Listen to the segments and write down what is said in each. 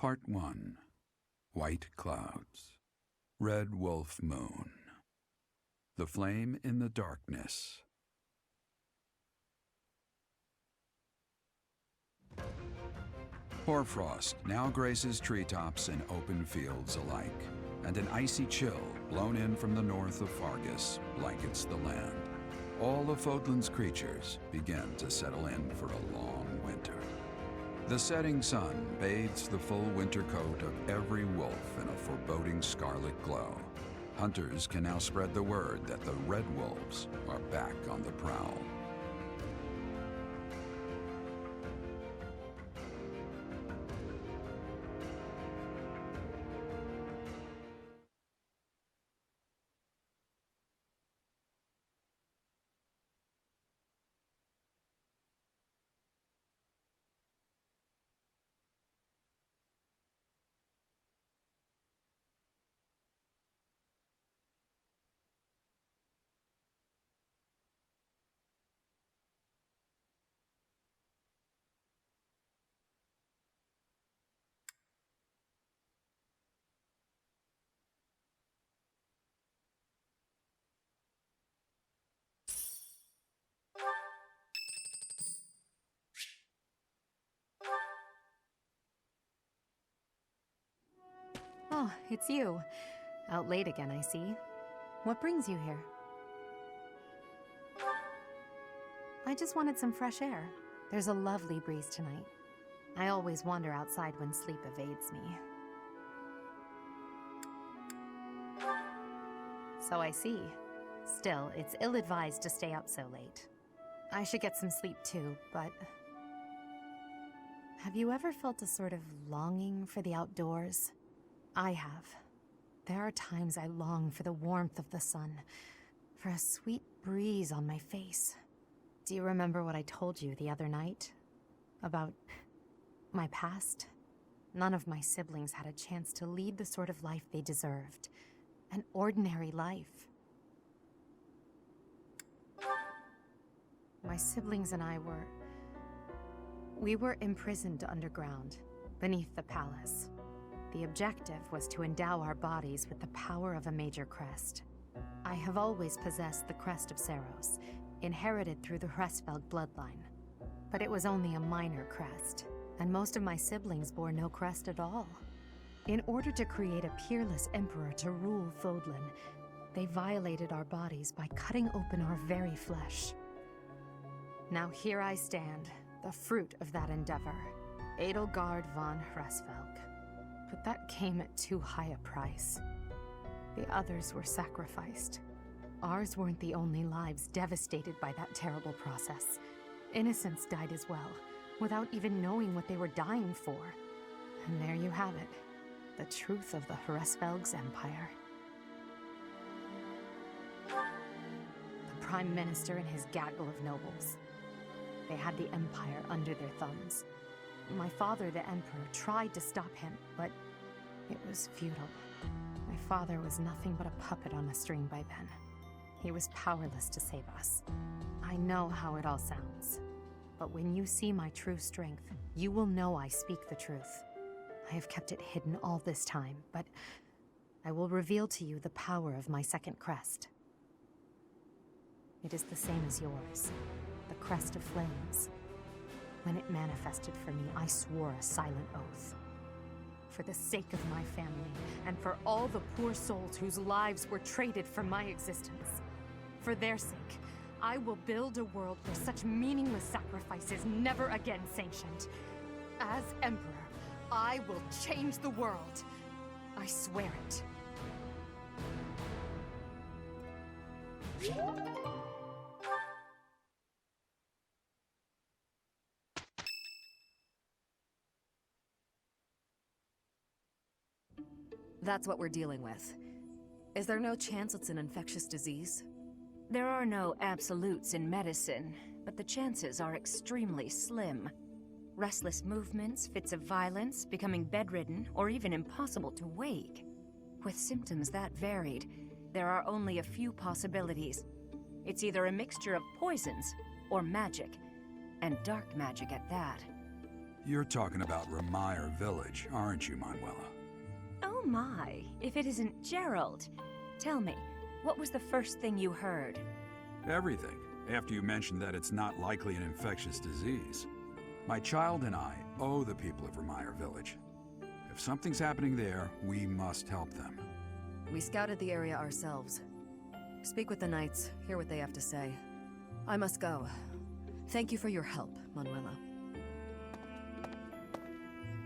Part 1. White Clouds. Red Wolf Moon. The Flame in the Darkness. Hoarfrost now graces treetops and open fields alike, and an icy chill blown in from the north of Fargus blankets the land. All of Fodlan's creatures begin to settle in for a long winter. The setting sun bathes the full winter coat of every wolf in a foreboding scarlet glow. Hunters can now spread the word that the red wolves are back on the prowl. Oh, it's you. Out late again, I see. What brings you here? I just wanted some fresh air. There's a lovely breeze tonight. I always wander outside when sleep evades me. So I see. Still, it's ill-advised to stay up so late. I should get some sleep too, but... Have you ever felt a sort of longing for the outdoors? I have. There are times I long for the warmth of the sun, for a sweet breeze on my face. Do you remember what I told you the other night? About my past? None of my siblings had a chance to lead the sort of life they deserved. An ordinary life. My siblings and I were imprisoned underground, beneath the palace. The objective was to endow our bodies with the power of a major crest. I have always possessed the crest of Saros, inherited through the Hresvelg bloodline. But it was only a minor crest, and most of my siblings bore no crest at all. In order to create a peerless emperor to rule Fodlan, they violated our bodies by cutting open our very flesh. Now here I stand, the fruit of that endeavor, Edelgard von Hresvelg. But that came at too high a price. The others were sacrificed. Ours weren't the only lives devastated by that terrible process. Innocents died as well, without even knowing what they were dying for. And there you have it, the truth of the Hresvelg's empire. The Prime Minister and his gaggle of nobles. They had the empire under their thumbs. My father, the Emperor, tried to stop him, but it was futile. My father was nothing but a puppet on a string by then. He was powerless to save us. I know how it all sounds, but when you see my true strength, you will know I speak the truth. I have kept it hidden all this time, but I will reveal to you the power of my second crest. It is the same as yours, the crest of flames. When it manifested for me, I swore a silent oath. For the sake of my family, and for all the poor souls whose lives were traded for my existence. For their sake, I will build a world where such meaningless sacrifice is never again sanctioned. As Emperor, I will change the world. I swear it. That's what we're dealing with. Is there no chance it's an infectious disease? There are no absolutes in medicine, but the chances are extremely slim. Restless movements, fits of violence, becoming bedridden, or even impossible to wake. With symptoms that varied, there are only a few possibilities. It's either a mixture of poisons or magic, and dark magic at that. You're talking about Remire Village, aren't you, Manuela? Oh my, if it isn't Gerald. Tell me, what was the first thing you heard? Everything, after you mentioned that it's not likely an infectious disease. My child and I owe the people of Remire Village. If something's happening there, we must help them. We scouted the area ourselves. Speak with the Knights, hear what they have to say. I must go. Thank you for your help, Manuela.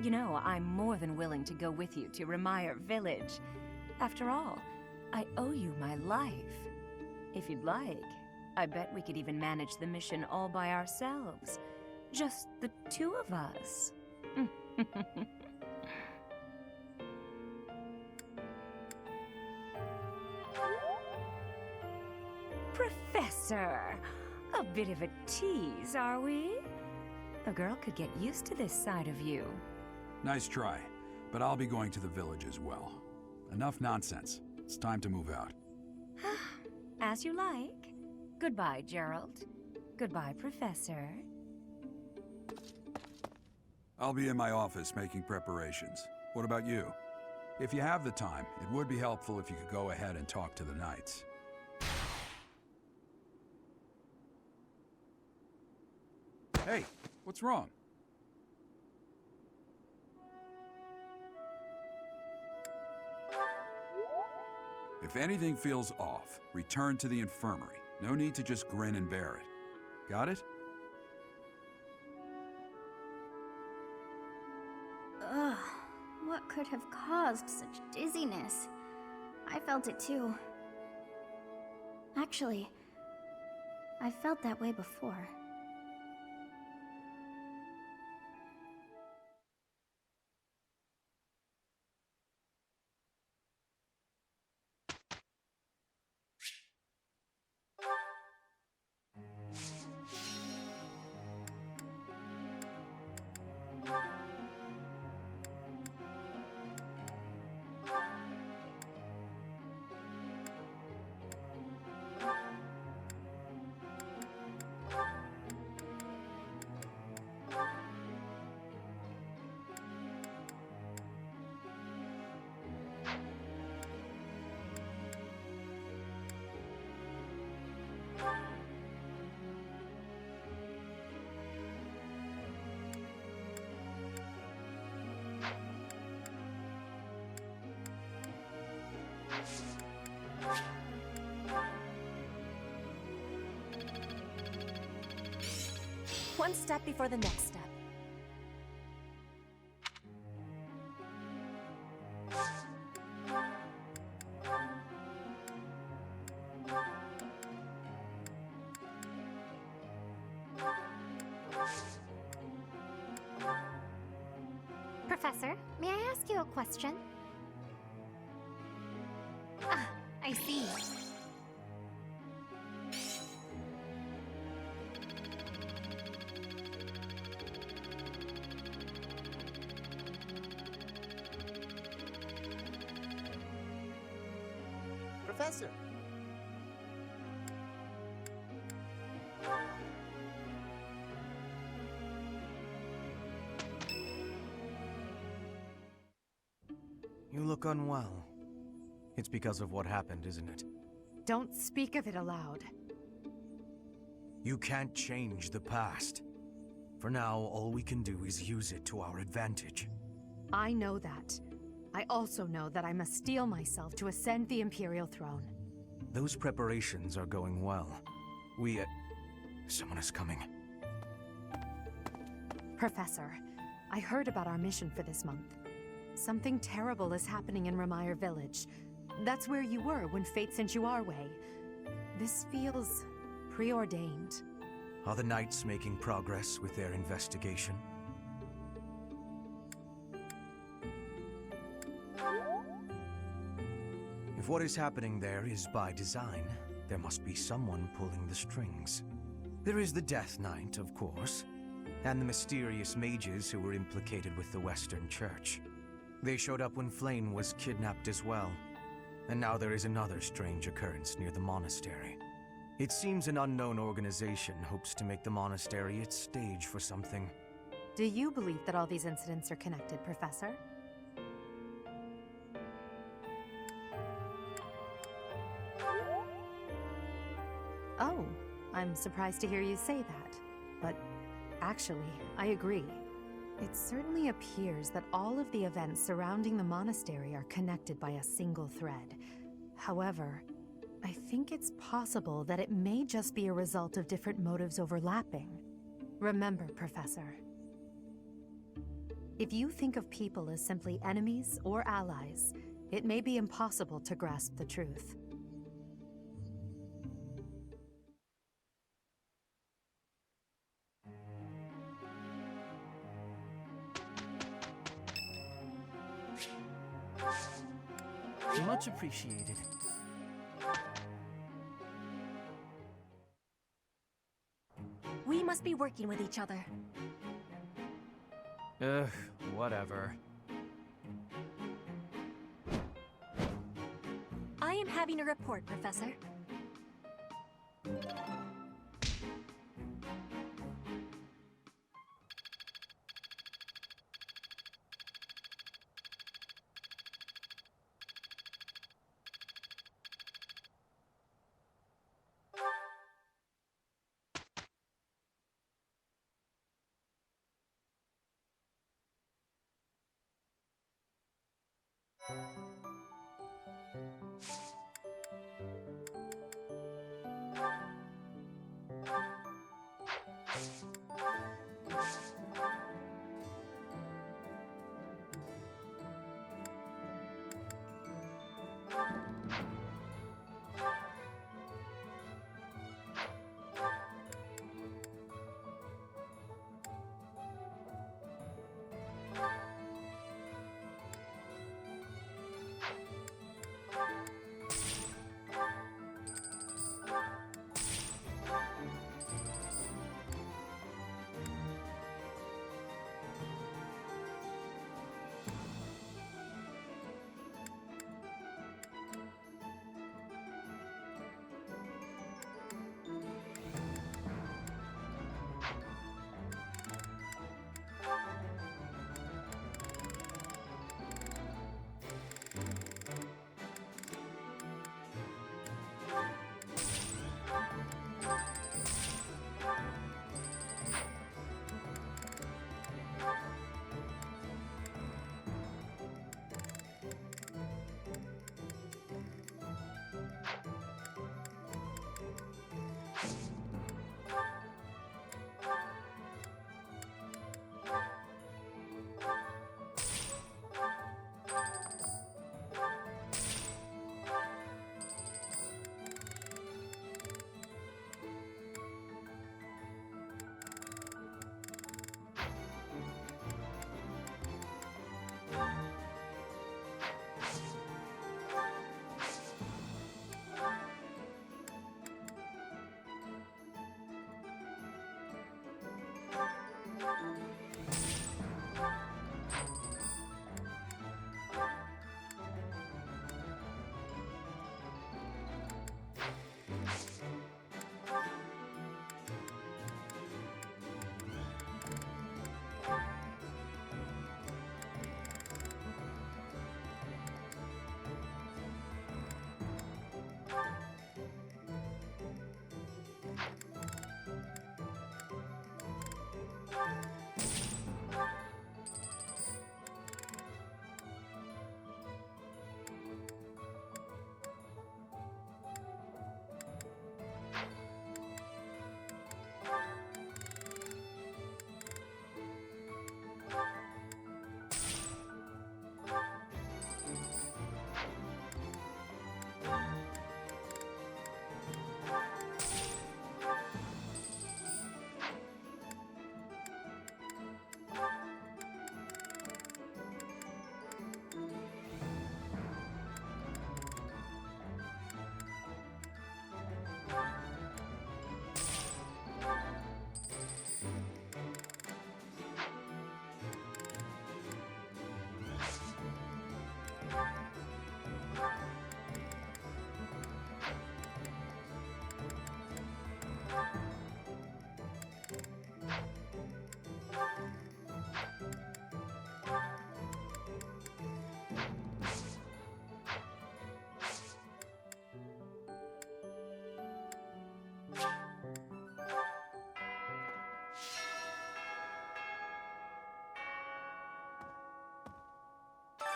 You know, I'm more than willing to go with you to Remire Village. After all, I owe you my life. If you'd like, I bet we could even manage the mission all by ourselves. Just the two of us. Professor! A bit of a tease, are we? A girl could get used to this side of you. Nice try, but I'll be going to the village as well. Enough nonsense. It's time to move out. As you like. Goodbye, Gerald. Goodbye, Professor. I'll be in my office making preparations. What about you? If you have the time, it would be helpful if you could go ahead and talk to the Knights. Hey, what's wrong? If anything feels off, return to the infirmary. No need to just grin and bear it. Got it? Ugh, what could have caused such dizziness? I felt it too. Actually, I felt that way before. One step before the next step. Professor, may I ask you a question? Ah, I see. Professor! You look unwell. It's because of what happened, isn't it? Don't speak of it aloud. You can't change the past. For now, all we can do is use it to our advantage. I know that. I also know that I must steel myself to ascend the Imperial throne. Those preparations are going well. Someone is coming. Professor, I heard about our mission for this month. Something terrible is happening in Remire Village. That's where you were when fate sent you our way. This feels preordained. Are the Knights making progress with their investigation? If what is happening there is by design, there must be someone pulling the strings. There is the Death Knight, of course, and the mysterious mages who were implicated with the Western Church. They showed up when Flame was kidnapped as well, and now there is another strange occurrence near the monastery. It seems an unknown organization hopes to make the monastery its stage for something. Do you believe that all these incidents are connected, Professor? Oh, I'm surprised to hear you say that. But actually, I agree. It certainly appears that all of the events surrounding the monastery are connected by a single thread. However, I think it's possible that it may just be a result of different motives overlapping. Remember, Professor, if you think of people as simply enemies or allies, it may be impossible to grasp the truth. Much appreciated. We must be working with each other. Ugh, whatever. I am having a report, Professor.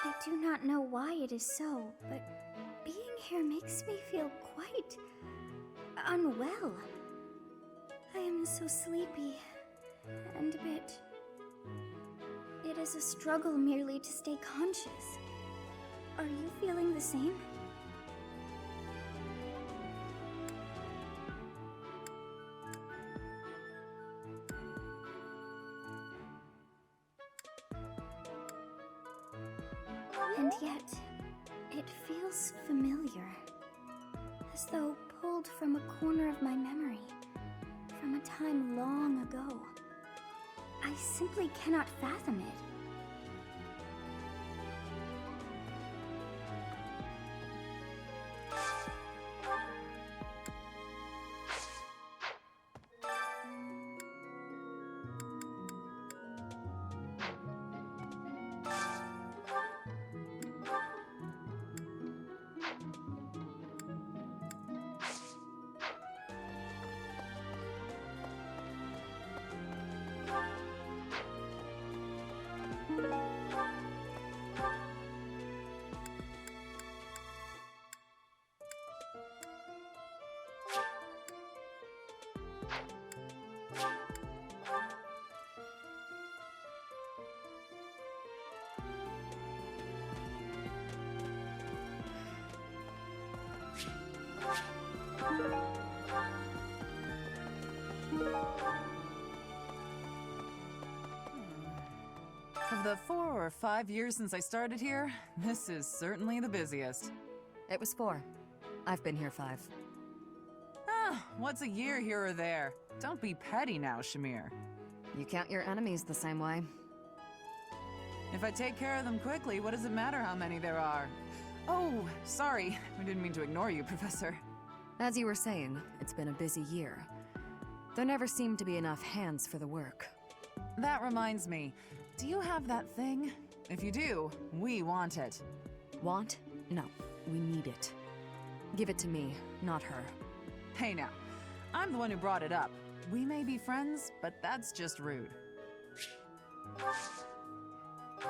I do not know why it is so, but being here makes me feel quite unwell. I am so sleepy and a bit... It is a struggle merely to stay conscious. Are you feeling the same? And yet, it feels familiar. As though pulled from a corner of my memory, from a time long ago. I simply cannot fathom it. Of the 4 or 5 years since I started here, this is certainly the busiest. It was 4. I've been here 5. What's a year here or there? Don't be petty now, Shamir. You count your enemies the same way. If I take care of them quickly, what does it matter how many there are? Oh, sorry. I didn't mean to ignore you, Professor. As you were saying, it's been a busy year. There never seemed to be enough hands for the work. That reminds me. Do you have that thing? If you do, we want it. Want? No, we need it. Give it to me, not her. Hey now, I'm the one who brought it up. We may be friends, but that's just rude.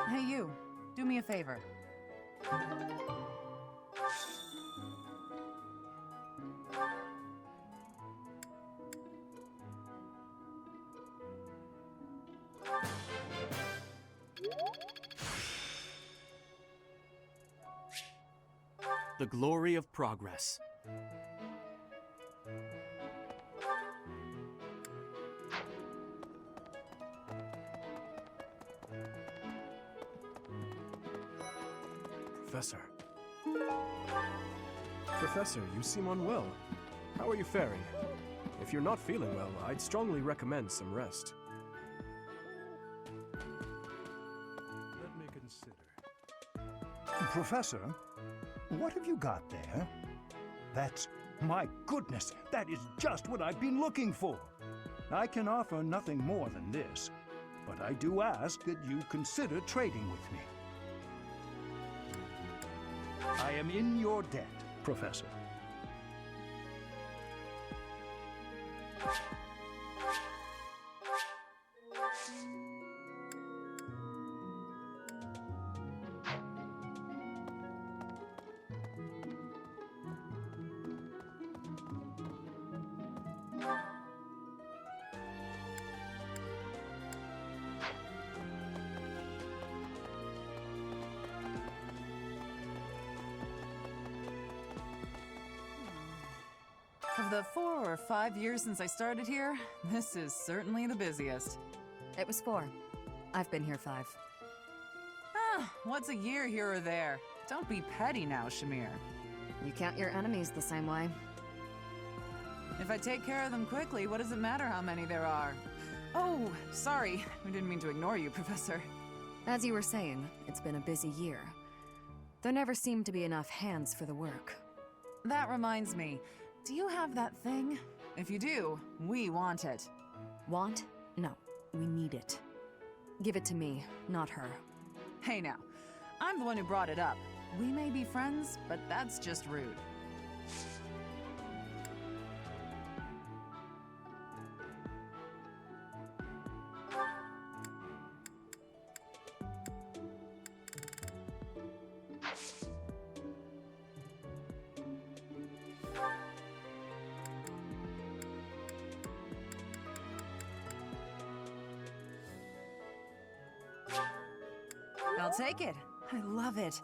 Hey you, do me a favor. The glory of progress. Professor. Professor, you seem unwell. How are you faring? If you're not feeling well, I'd strongly recommend some rest. Let me consider. Professor, what have you got there? That's... my goodness, that is just what I've been looking for. I can offer nothing more than this, but I do ask that you consider trading with me. I am in your debt, Professor. Of the 4 or 5 years since I started here, this is certainly the busiest. It was 4. I've been here 5. What's a year here or there? Don't be petty now, Shamir. You count your enemies the same way. If I take care of them quickly, what does it matter how many there are? Oh, sorry. I didn't mean to ignore you, Professor. As you were saying, it's been a busy year. There never seemed to be enough hands for the work. That reminds me. Do you have that thing? If you do, we want it. Want? No, we need it. Give it to me, not her. Hey now, I'm the one who brought it up. We may be friends, but that's just rude. I'll take it. I love it.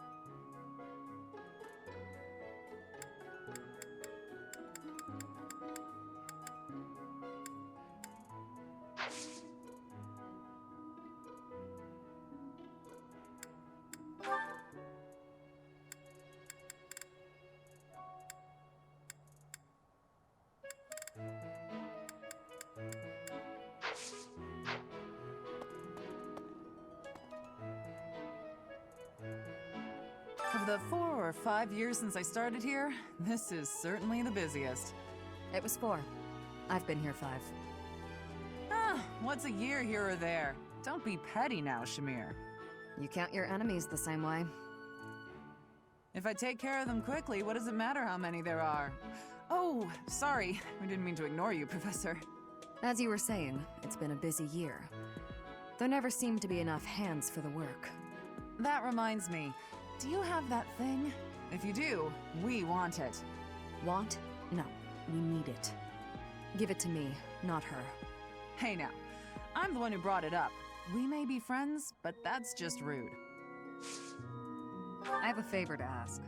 Of the 4 or 5 years since I started here, this is certainly the busiest. It was 4. I've been here 5. Ah, what's a year here or there? Don't be petty now, Shamir. You count your enemies the same way. If I take care of them quickly, what does it matter how many there are? Oh, sorry. We didn't mean to ignore you, Professor. As you were saying, it's been a busy year. There never seemed to be enough hands for the work. That reminds me. Do you have that thing? If you do, we want it. Want? No, we need it. Give it to me, not her. Hey now, I'm the one who brought it up. We may be friends, but that's just rude. I have a favor to ask.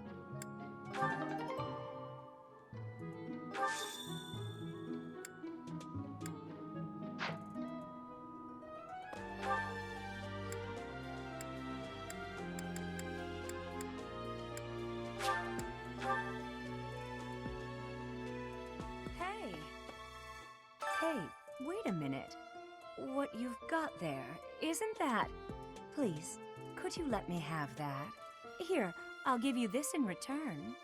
Hey, wait a minute. What you've got there, isn't that... Please, could you let me have that? Here, I'll give you this in return.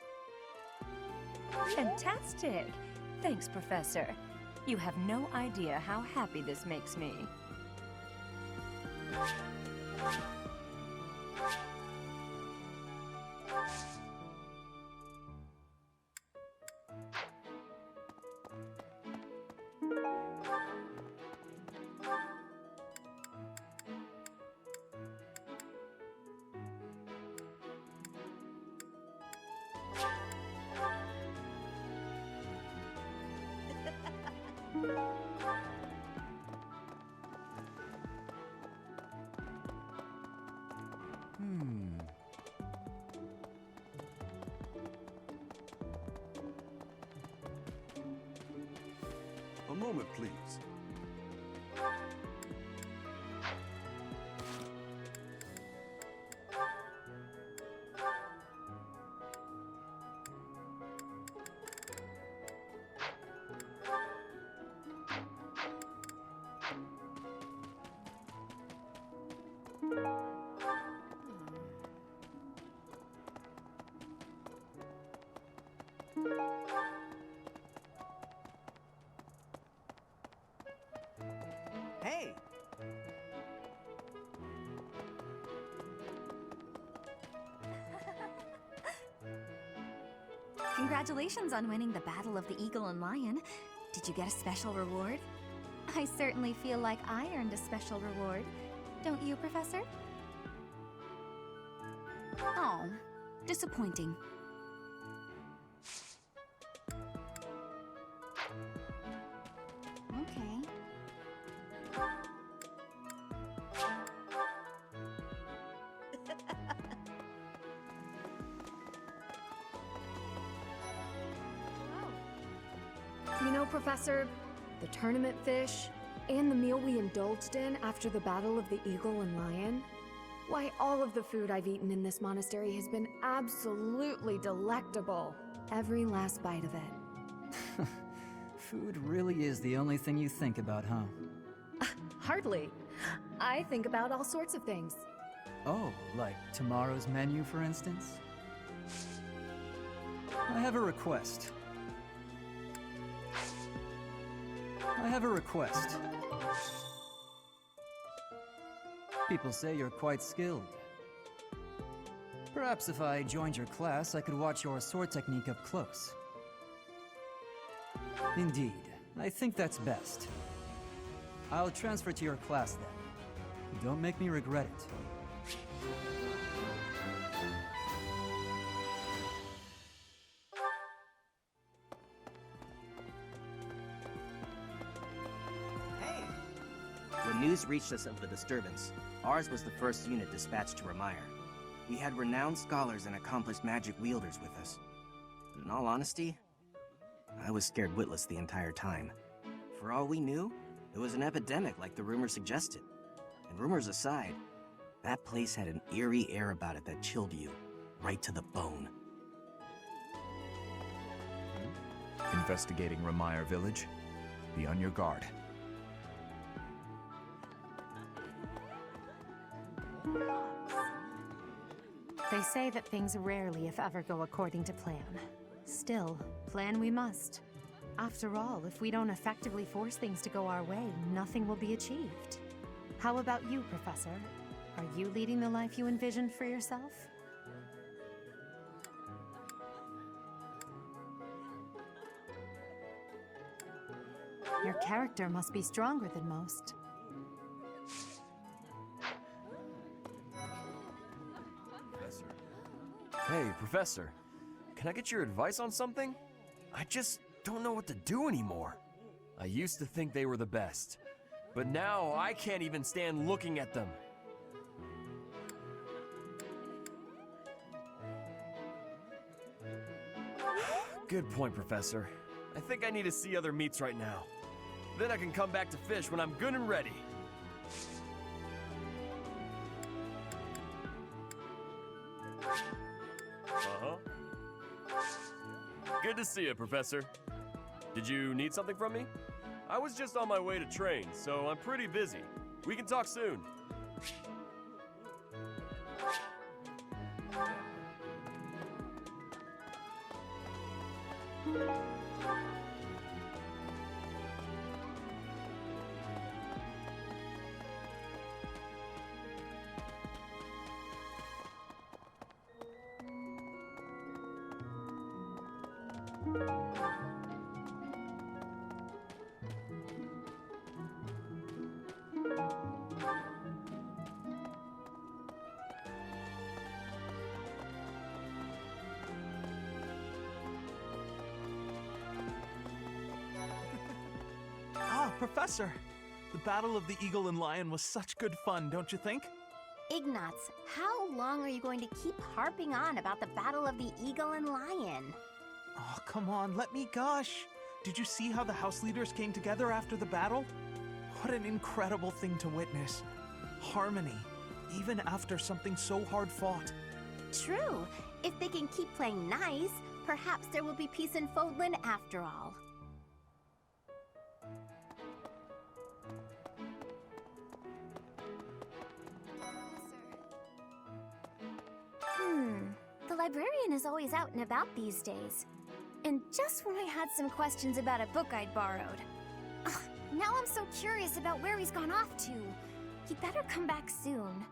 Fantastic! Thanks, Professor. You have no idea how happy this makes me. A moment, please. Hey! Congratulations on winning the Battle of the Eagle and Lion. Did you get a special reward? I certainly feel like I earned a special reward. Don't you, Professor? Oh, disappointing. Okay. You know, Professor, the tournament fish, and the meal we indulged in after the Battle of the Eagle and Lion, why, all of the food I've eaten in this monastery has been absolutely delectable. Every last bite of it. Food really is the only thing you think about, huh? Hardly. I think about all sorts of things. Oh, like tomorrow's menu, for instance? I have a request. People say you're quite skilled. Perhaps if I joined your class, I could watch your sword technique up close. Indeed, I think that's best. I'll transfer to your class then. Don't make me regret it. When news News reached us of the disturbance. Ours was the first unit dispatched to Remire. We had renowned scholars and accomplished magic wielders with us. In all honesty, I was scared witless the entire time. For all we knew, it was an epidemic like the rumors suggested. And rumors aside, that place had an eerie air about it that chilled you right to the bone. Investigating Remire Village. Be on your guard. They say that things rarely, if ever, go according to plan. Still, plan we must. After all, if we don't effectively force things to go our way, nothing will be achieved. How about you, Professor? Are you leading the life you envisioned for yourself? Your character must be stronger than most. Hey, Professor. Can I get your advice on something? I just don't know what to do anymore. I used to think they were the best, but now I can't even stand looking at them. Good point, Professor. I think I need to see other meats right now. Then I can come back to fish when I'm good and ready. Good to see you, Professor. Did you need something from me? I was just on my way to train, so I'm pretty busy. We can talk soon. Professor, the Battle of the Eagle and Lion was such good fun, don't you think? Ignatz, how long are you going to keep harping on about the Battle of the Eagle and Lion? Oh, come on, let me gush. Did you see how the house leaders came together after the battle? What an incredible thing to witness. Harmony, even after something so hard fought. True. If they can keep playing nice, perhaps there will be peace in Fodlan after all. The librarian is always out and about these days. And just when I had some questions about a book I'd borrowed. Ugh, now I'm so curious about where he's gone off to. He'd better come back soon.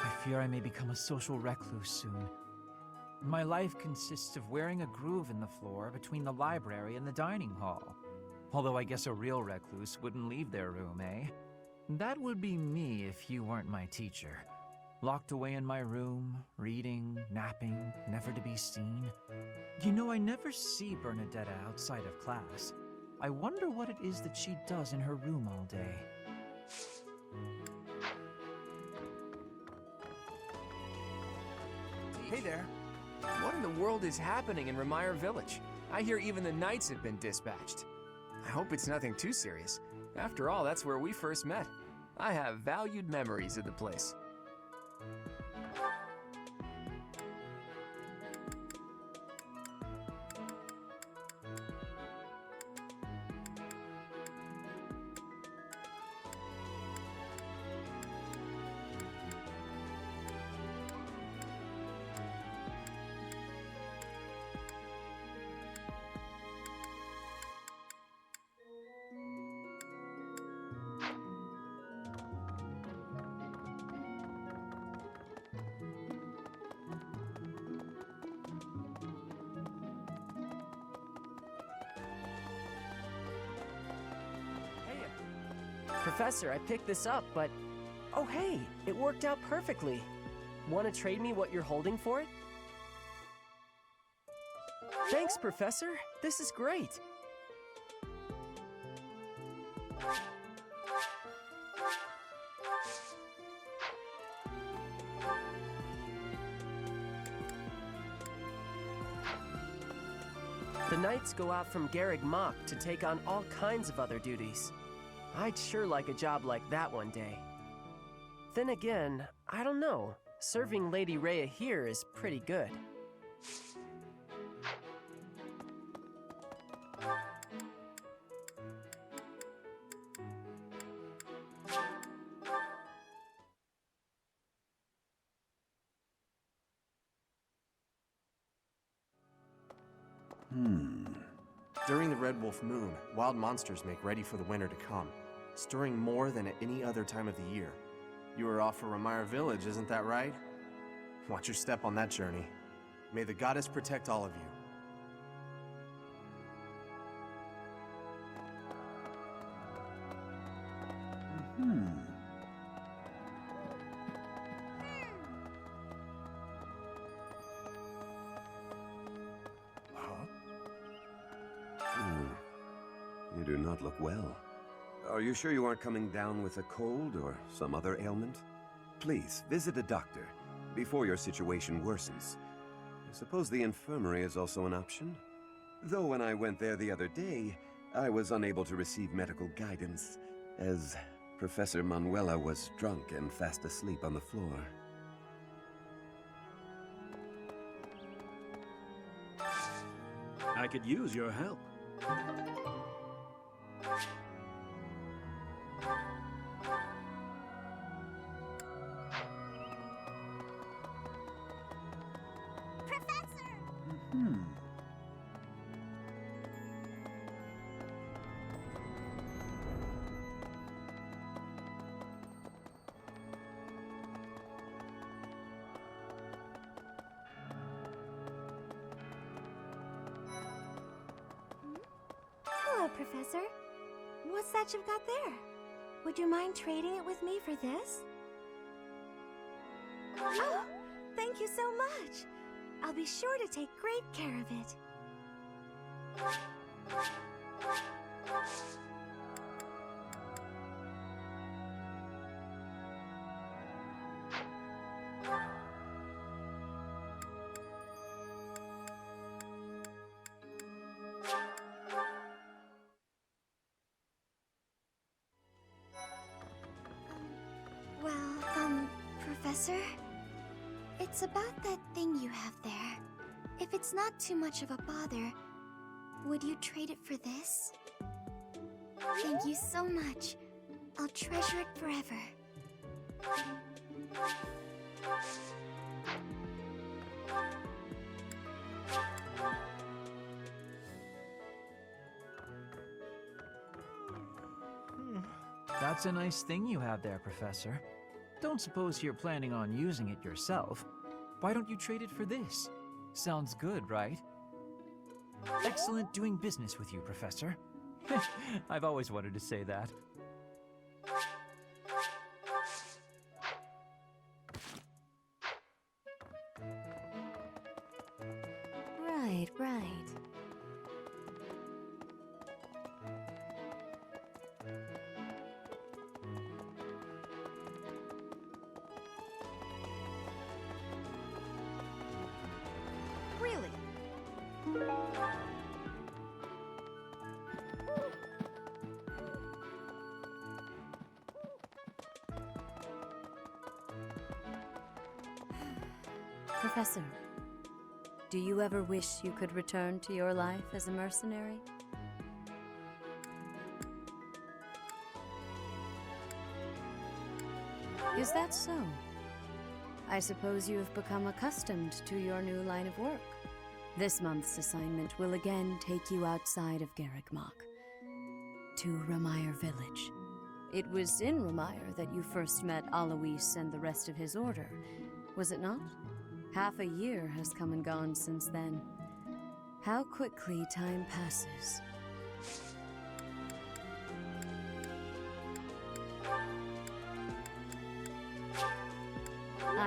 I fear I may become a social recluse soon. My life consists of wearing a groove in the floor between the library and the dining hall. Although I guess a real recluse wouldn't leave their room, eh? That would be me if you weren't my teacher. Locked away in my room, reading, napping, never to be seen. You know, I never see Bernadetta outside of class. I wonder what it is that she does in her room all day. Hey there. What in the world is happening in Remire Village? I hear even the knights have been dispatched. I hope it's nothing too serious. After all, that's where we first met. I have valued memories of the place. Professor, I picked this up, but... Oh hey, it worked out perfectly. Want to trade me what you're holding for it? Thanks, Professor. This is great. The knights go out from Garreg Mach to take on all kinds of other duties. I'd sure like a job like that one day. Then again, I don't know. Serving Lady Rhea here is pretty good. During the Red Wolf Moon, wild monsters make ready for the winter to come, stirring more than at any other time of the year. You are off for Remire Village, isn't that right? Watch your step on that journey. May the goddess protect all of you. You do not look well. Are you sure you aren't coming down with a cold or some other ailment? Please, visit a doctor before your situation worsens. I suppose the infirmary is also an option. Though when I went there the other day, I was unable to receive medical guidance, as Professor Manuela was drunk and fast asleep on the floor. I could use your help. Hello, Professor. What's that you've got there? Would you mind trading it with me for this? Oh, thank you so much. I'll be sure to take great care of it. Professor? It's about that thing you have there. If it's not too much of a bother, would you trade it for this? Thank you so much. I'll treasure it forever. That's a nice thing you have there, Professor. Don't suppose you're planning on using it yourself. Why don't you trade it for this? Sounds good, right? Excellent doing business with you, Professor. I've always wanted to say that. Right. Really? Professor, do you ever wish you could return to your life as a mercenary? Is that so? I suppose you have become accustomed to your new line of work. This month's assignment will again take you outside of Garreg Mach, to Remire Village. It was in Remire that you first met Alois and the rest of his order, was it not? Half a year has come and gone since then. How quickly time passes.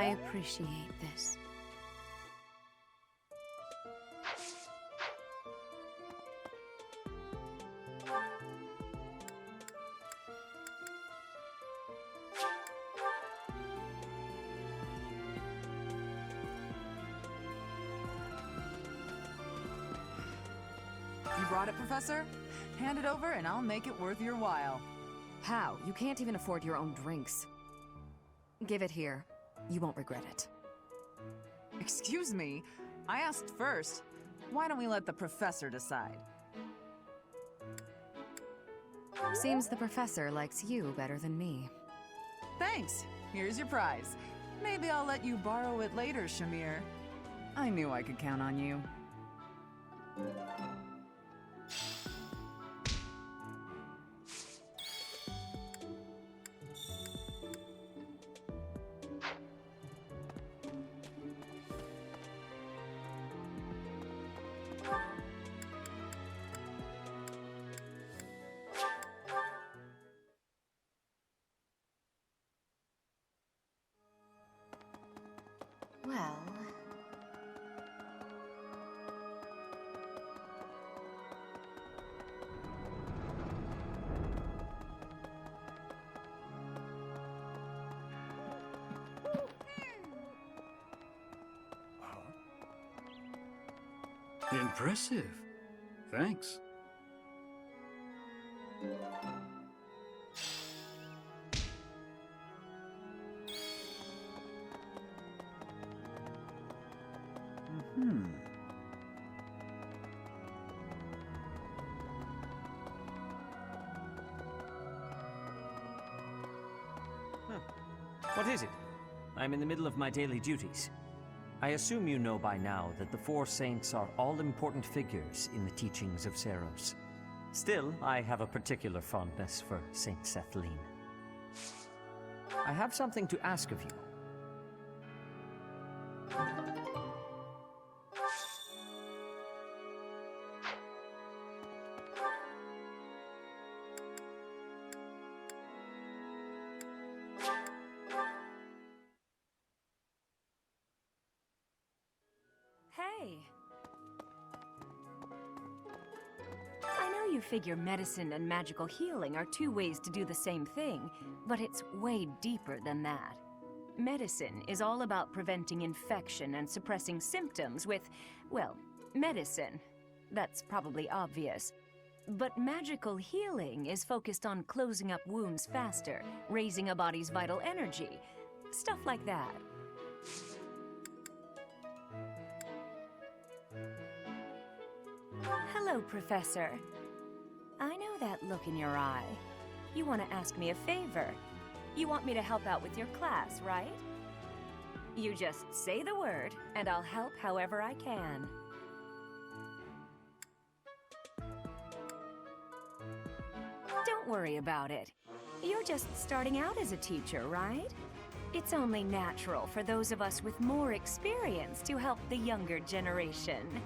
I appreciate this. You brought it, Professor? Hand it over and I'll make it worth your while. How? You can't even afford your own drinks. Give it here. You won't regret it. Excuse me? I asked first. Why don't we let the professor decide? Seems the professor likes you better than me. Thanks. Here's your prize. Maybe I'll let you borrow it later, Shamir. I knew I could count on you. Well... Impressive. Thanks. What is it? I'm in the middle of my daily duties. I assume you know by now that the four saints are all-important figures in the teachings of Seros. Still, I have a particular fondness for Saint Sethlin. I have something to ask of you. Hey! I know you figure medicine and magical healing are two ways to do the same thing, but it's way deeper than that. Medicine is all about preventing infection and suppressing symptoms with, well, medicine. That's probably obvious. But magical healing is focused on closing up wounds faster, raising a body's vital energy, stuff like that. Hello, Professor. I know that look in your eye. You want to ask me a favor. You want me to help out with your class, right? You just say the word, and I'll help however I can. Don't worry about it. You're just starting out as a teacher, right? It's only natural for those of us with more experience to help the younger generation.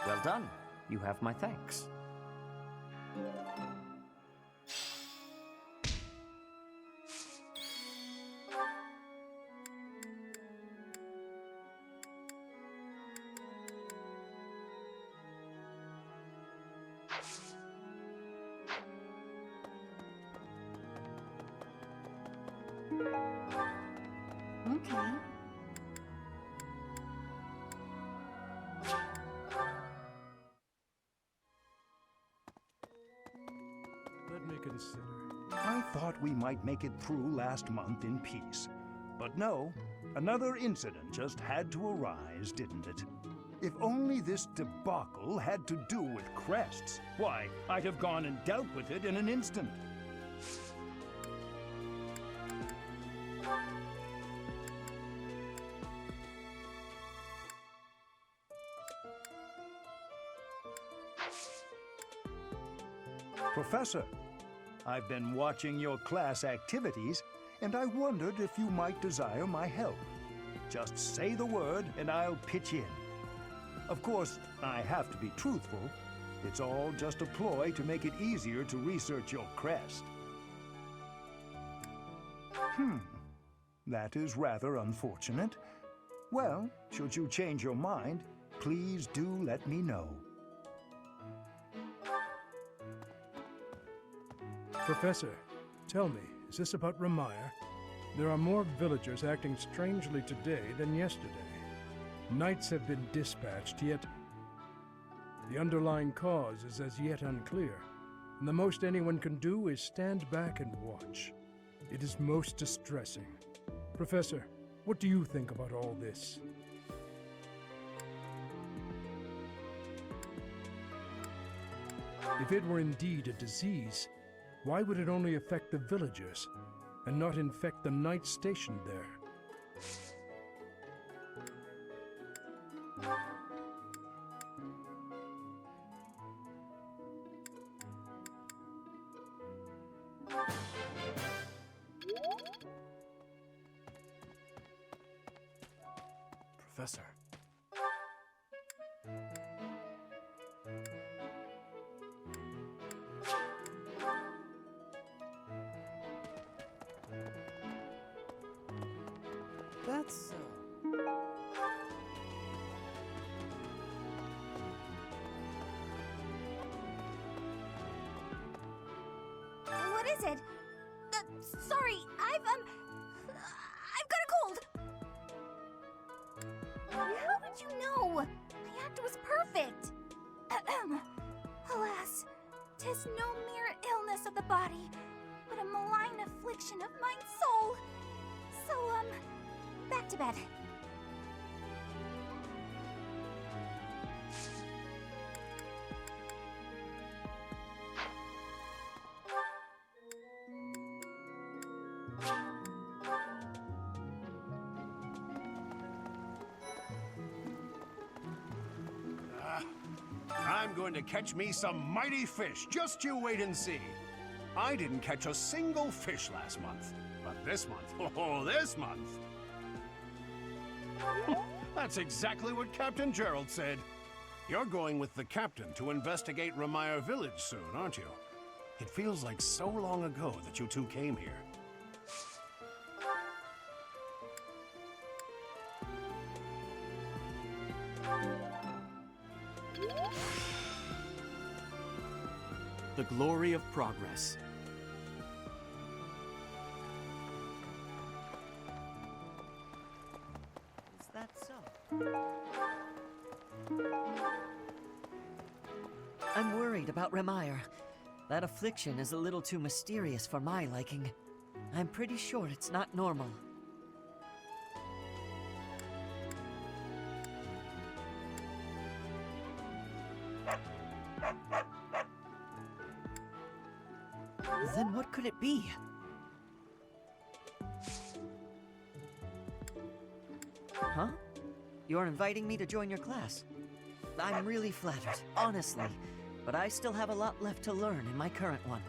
Well done. You have my thanks. Okay. Let me consider. I thought we might make it through last month in peace. But no, another incident just had to arise, didn't it? If only this debacle had to do with crests, why, I'd have gone and dealt with it in an instant. Professor, I've been watching your class activities, and I wondered if you might desire my help. Just say the word, and I'll pitch in. Of course, I have to be truthful. It's all just a ploy to make it easier to research your crest. That is rather unfortunate. Well, should you change your mind, please do let me know. Professor, tell me, is this about Remire? There are more villagers acting strangely today than yesterday. Knights have been dispatched, yet the underlying cause is as yet unclear, and the most anyone can do is stand back and watch. It is most distressing. Professor, what do you think about all this? If it were indeed a disease, why would it only affect the villagers, and not infect the knights stationed there? Professor. That's What is it? Sorry, I've got a cold. How did you know? My act was perfect. Alas, 'tis no mere illness of the body, but a malign affliction of my soul. So, back to bed. I'm going to catch me some mighty fish. Just you wait and see. I didn't catch a single fish last month. But this month, oh, this month! That's exactly what Captain Gerald said. You're going with the captain to investigate Remire Village soon, aren't you? It feels like so long ago that you two came here. The glory of progress. Is that so? I'm worried about Remire. That affliction is a little too mysterious for my liking. I'm pretty sure it's not normal. Then what could it be? Huh? You're inviting me to join your class? I'm really flattered, honestly, but I still have a lot left to learn in my current one.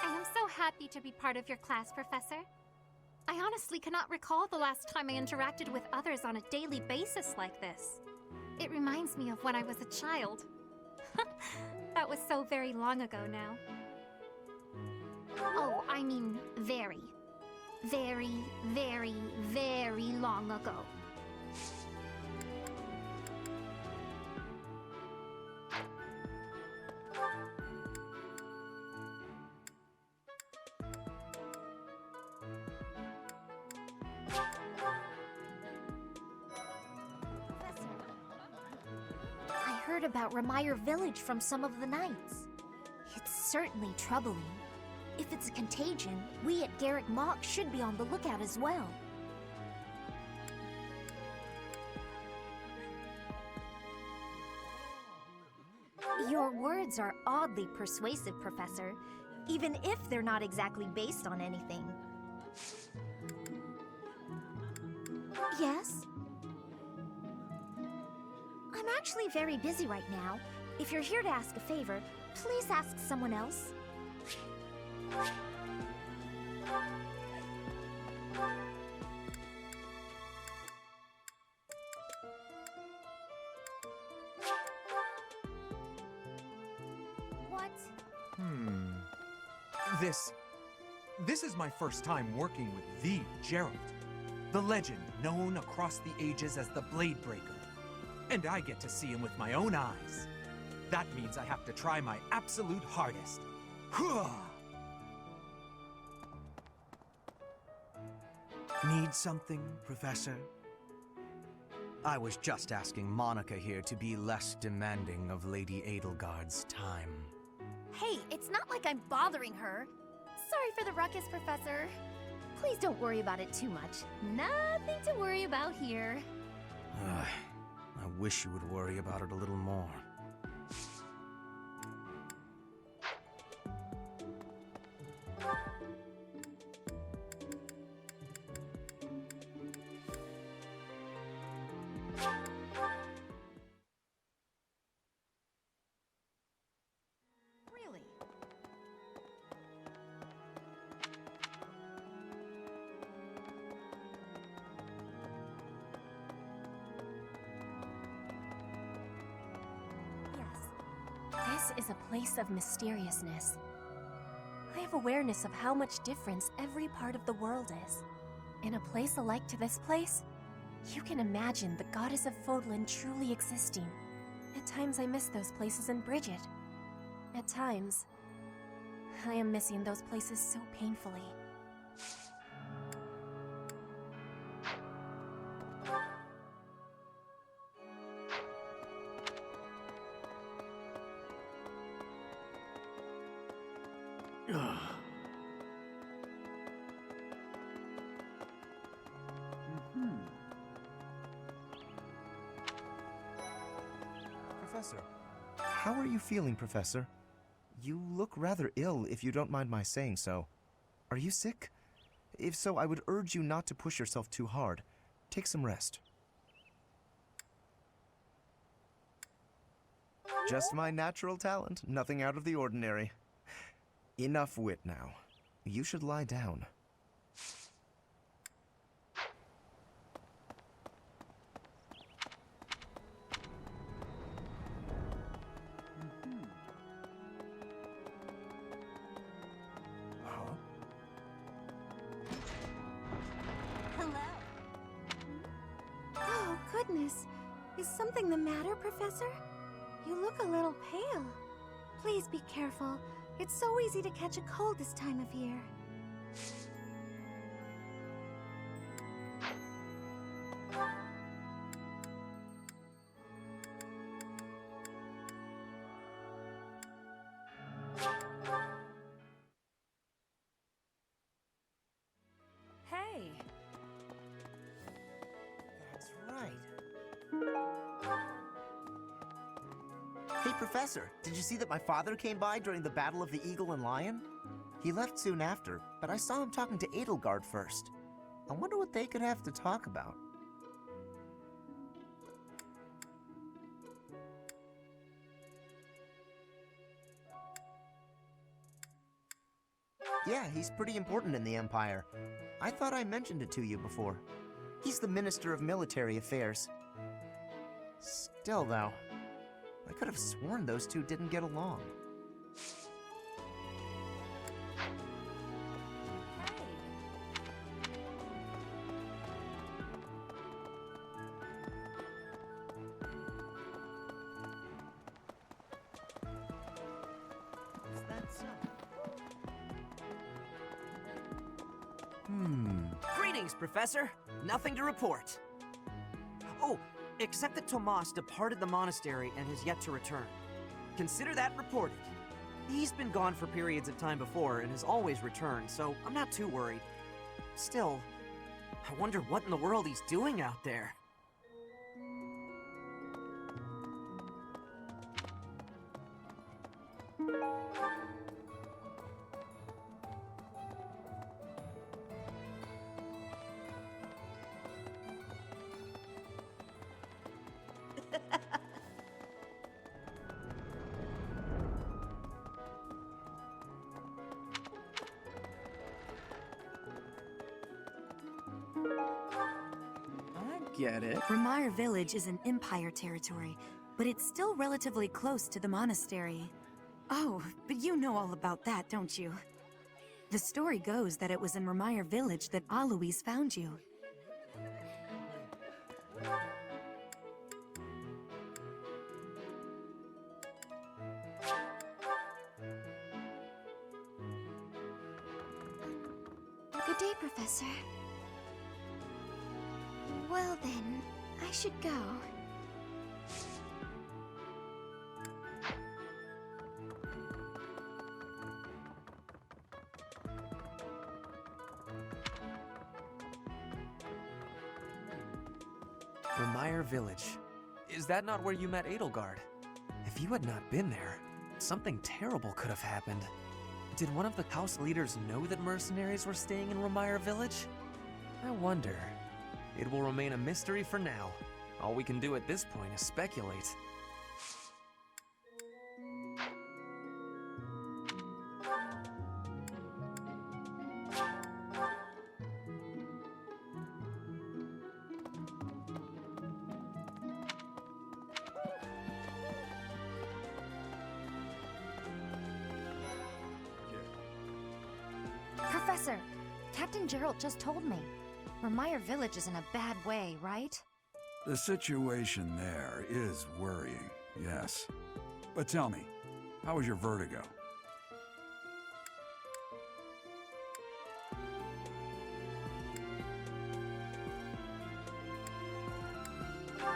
I am so happy to be part of your class, Professor. I honestly cannot recall the last time I interacted with others on a daily basis like this. It reminds me of when I was a child. That was so very long ago now. Oh, I mean very, very, very, very long ago. heard about Remire Village from some of the knights. It's certainly troubling. If it's a contagion, we at Garrick Mach should be on the lookout as well. Your words are oddly persuasive, Professor, even if they're not exactly based on anything. Yes? I'm actually very busy right now. If you're here to ask a favor, please ask someone else. What? This is my first time working with the Gerald, the legend known across the ages as the Blade Breaker. And I get to see him with my own eyes. That means I have to try my absolute hardest. Need something, Professor? I was just asking Monica here to be less demanding of Lady Edelgard's time. Hey, it's not like I'm bothering her. Sorry for the ruckus, Professor. Please don't worry about it too much. Nothing to worry about here. I wish you would worry about it a little more. Really? This is a place of mysteriousness. I have awareness of how much difference every part of the world is. In a place alike to this place, you can imagine the goddess of Fodlan truly existing. At times I miss those places in Bridget. At times, I am missing those places so painfully. Professor. How are you feeling, Professor? You look rather ill, if you don't mind my saying so. Are you sick? If so, I would urge you not to push yourself too hard. Take some rest. Just my natural talent, nothing out of the ordinary. Enough wit now. You should lie down. Hello. Oh, goodness. Is something the matter, Professor? You look a little pale. Please be careful. It's so easy to catch a cold this time of year. Hey. That's right. Hey, Professor, did you see that my father came by during the Battle of the Eagle and Lion? He left soon after, but I saw him talking to Edelgard first. I wonder what they could have to talk about. Yeah, he's pretty important in the Empire. I thought I mentioned it to you before. He's the Minister of Military Affairs. Still, though, I could have sworn those two didn't get along. Is that so? Greetings, Professor. Nothing to report. Oh, except that Tomas departed the monastery and has yet to return. Consider that reported. He's been gone for periods of time before and has always returned, so I'm not too worried. Still, I wonder what in the world he's doing out there. Get it? Remire Village is in Empire territory, but it's still relatively close to the monastery. Oh, but you know all about that, don't you? The story goes that it was in Remire Village that Alois found you. Good day, Professor. Well then, I should go. Remire Village. Is that not where you met Edelgard? If you had not been there, something terrible could have happened. Did one of the house leaders know that mercenaries were staying in Remire Village? I wonder. It will remain a mystery for now. All we can do at this point is speculate. Professor, Captain Gerald just told me. Remire Village is in a bad way, right? The situation there is worrying, yes. But tell me, how was your vertigo?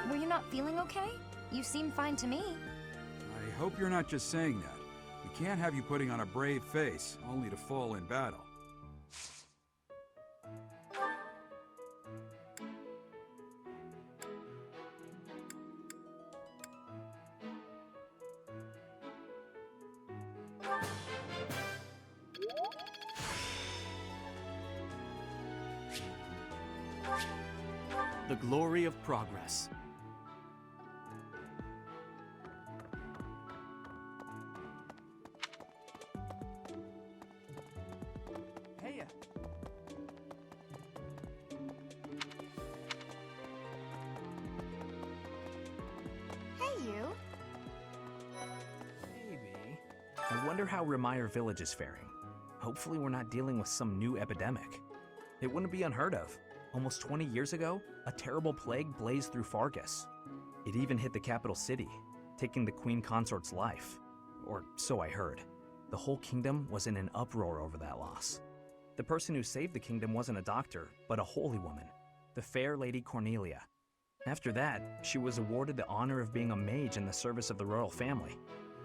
Were you not feeling okay? You seem fine to me. I hope you're not just saying that. We can't have you putting on a brave face, only to fall in battle. The glory of progress. Hey, Hey, you. Maybe. I wonder how Remire Village is faring. Hopefully we're not dealing with some new epidemic. It wouldn't be unheard of. Almost 20 years ago, a terrible plague blazed through Fargus. It even hit the capital city, taking the Queen Consort's life. Or so I heard. The whole kingdom was in an uproar over that loss. The person who saved the kingdom wasn't a doctor, but a holy woman, the fair Lady Cornelia. After that, she was awarded the honor of being a mage in the service of the royal family.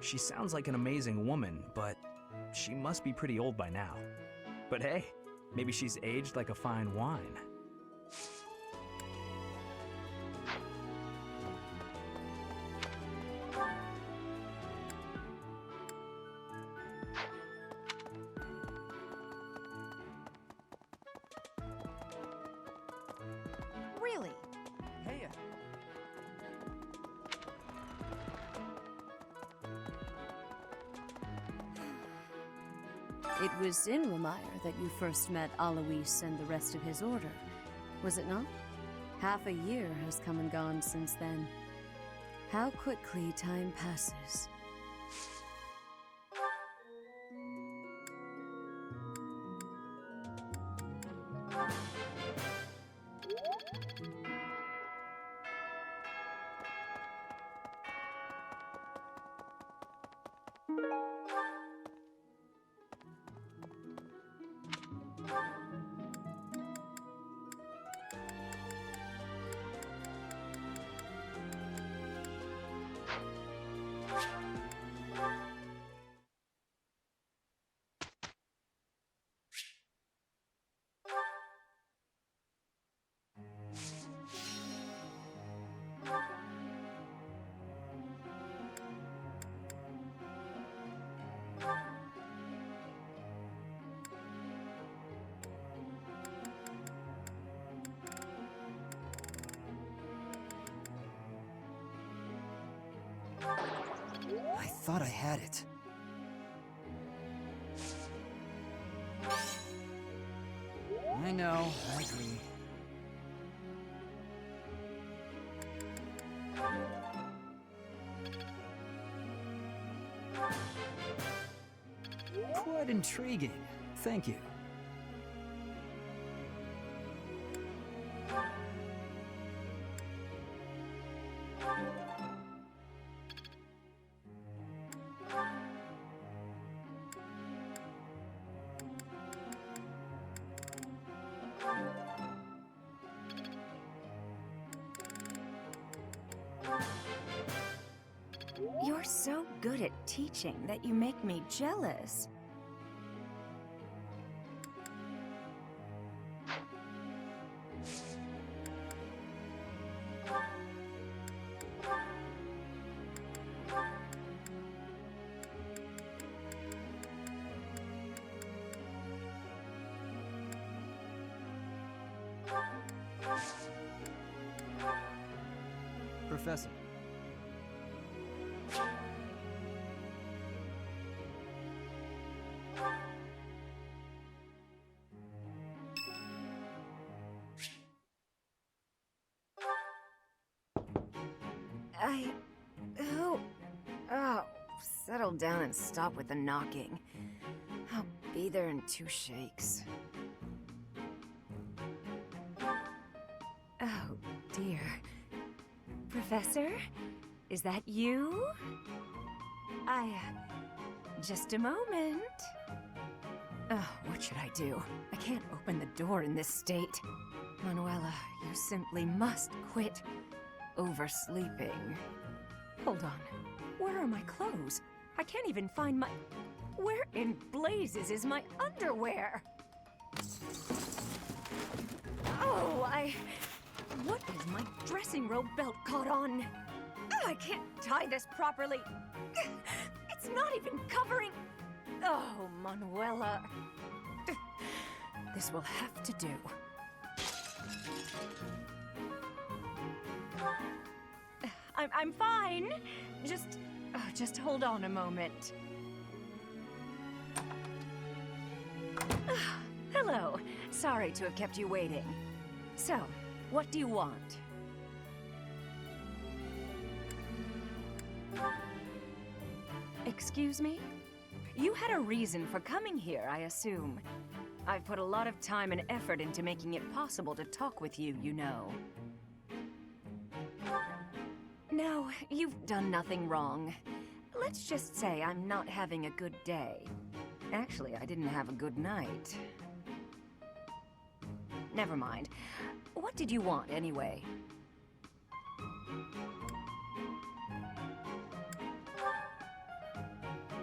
She sounds like an amazing woman, but she must be pretty old by now. But hey, maybe she's aged like a fine wine. Really? Hey. It was in Remire that you first met Alois and the rest of his order, was it not? Half a year has come and gone since then. How quickly time passes. I thought I had it. I know, I agree. Quite intriguing. Thank you. You're so good at teaching that you make me jealous. Professor. Oh, settle down and stop with the knocking. I'll be there in 2 shakes. Oh, dear. Professor? Is that you? Just a moment. Oh, what should I do? I can't open the door in this state. Manuela, you simply must quit oversleeping. Hold on. Where are my clothes? I can't even find my... Where in blazes is my underwear? Oh, What is my dressing robe belt caught on? I can't tie this properly. It's not even covering... Oh, Manuela. This will have to do. I'm fine. Just hold on a moment. Hello. Sorry to have kept you waiting. So, what do you want? Excuse me? You had a reason for coming here, I assume. I've put a lot of time and effort into making it possible to talk with you, you know. No, you've done nothing wrong. Let's just say I'm not having a good day. Actually, I didn't have a good night. Never mind. What did you want, anyway?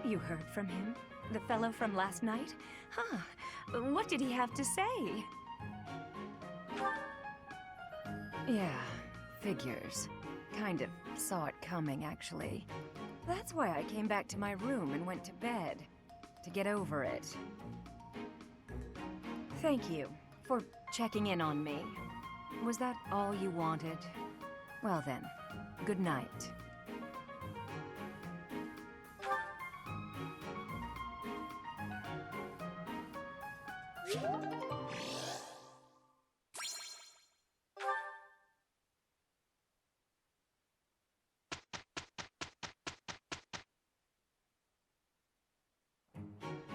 You heard from him? The fellow from last night? Huh. What did he have to say? Yeah, figures. Kind of saw it coming, actually. That's why I came back to my room and went to bed. To get over it. Thank you for checking in on me. Was that all you wanted? Well then, good night.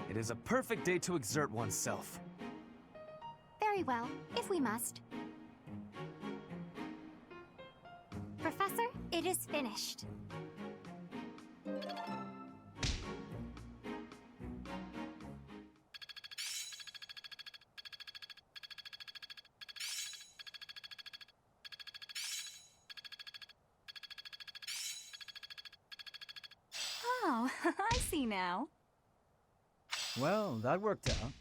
It is a perfect day to exert oneself. Very well, if we must. Professor, it is finished. Oh, I see now. Well, that worked out.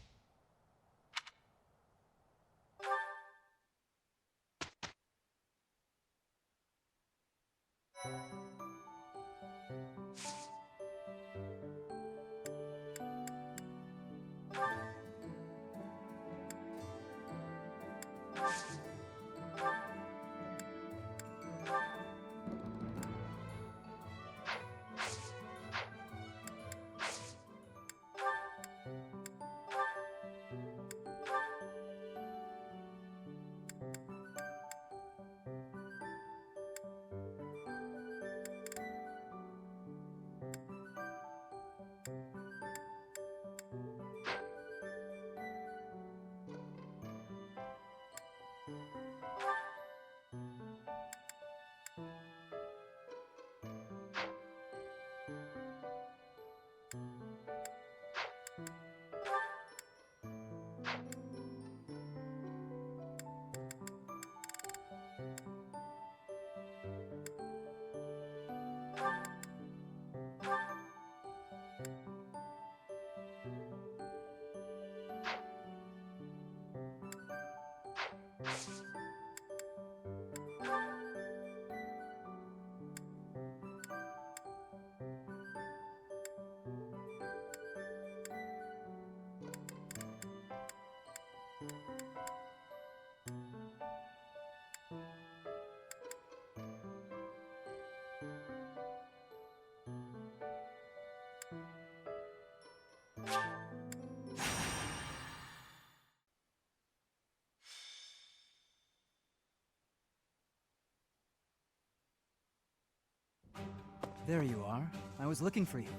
There you are. I was looking for you.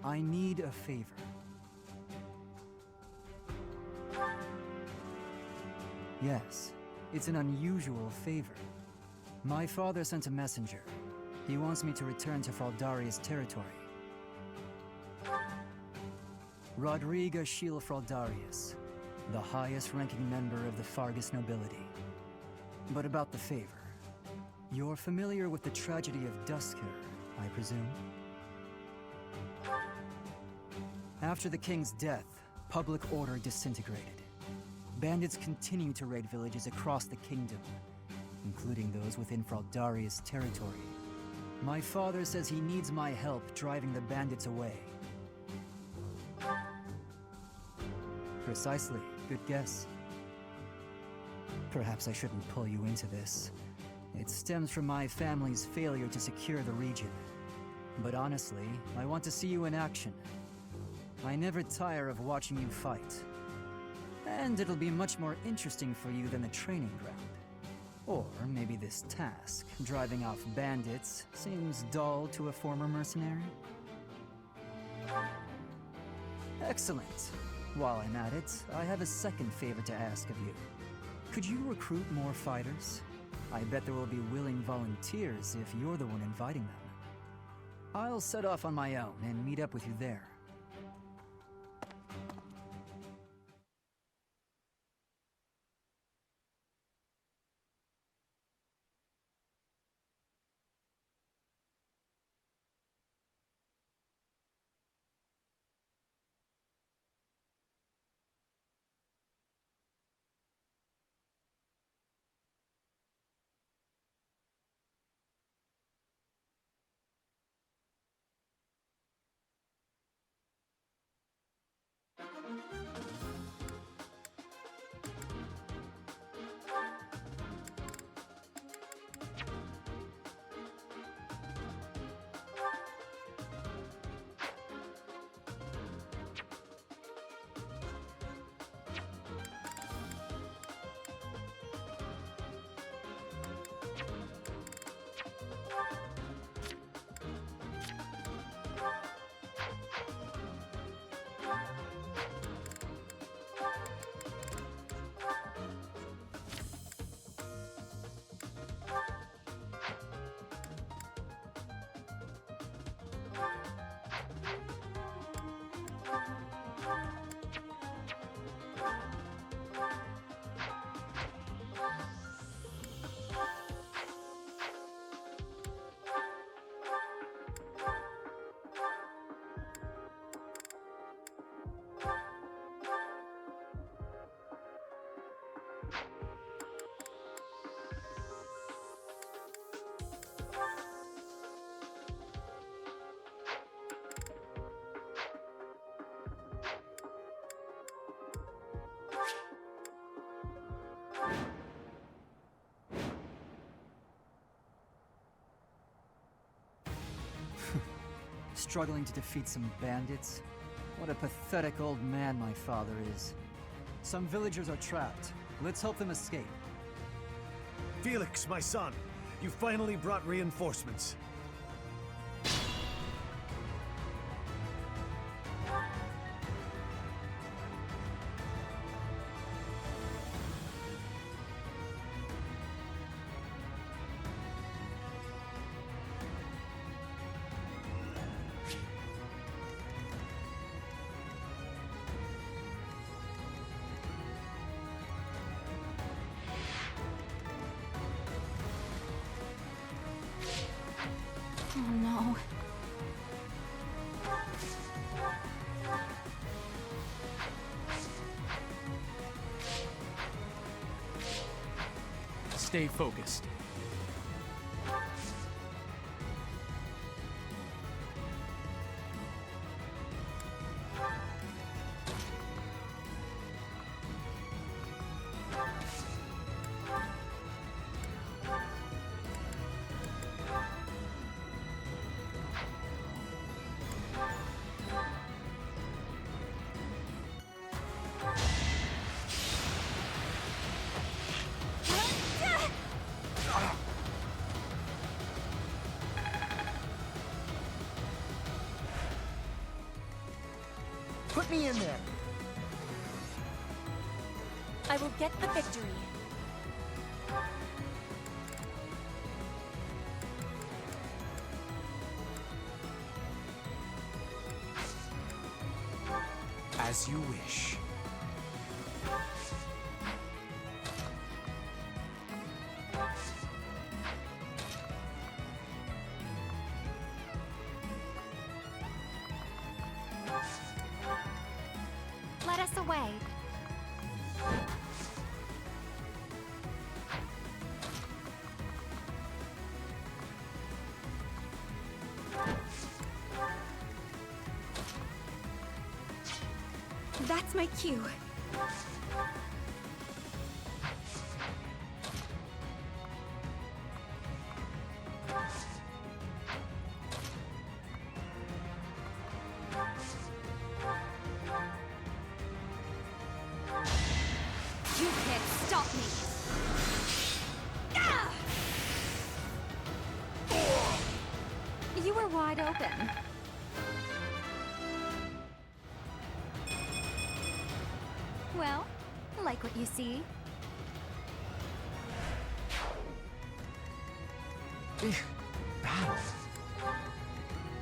I need a favor. Yes, it's an unusual favor. My father sent a messenger. He wants me to return to Fraldaria's territory. Rodriga Shiel Fraldarius, the highest-ranking member of the Fargus nobility. But about the favor. You're familiar with the tragedy of Dusker, I presume? After the king's death, public order disintegrated. Bandits continue to raid villages across the kingdom, including those within Fraldaria's territory. My father says he needs my help driving the bandits away. Precisely. Good guess. Perhaps I shouldn't pull you into this. It stems from my family's failure to secure the region. But honestly, I want to see you in action. I never tire of watching you fight. And it'll be much more interesting for you than the training ground. Or maybe this task, driving off bandits, seems dull to a former mercenary? Excellent. While I'm at it, I have a second favor to ask of you. Could you recruit more fighters? I bet there will be willing volunteers if you're the one inviting them. I'll set off on my own and meet up with you there. Struggling to defeat some bandits? What a pathetic old man my father is. Some villagers are trapped. Let's help them escape. Felix, my son, you finally brought reinforcements. Oh no. Stay focused. Put me in there. I will get the victory. As you wish. Let us away. That's my cue. You can't stop me. Ah! You were wide open. Well, like what you see? Battle.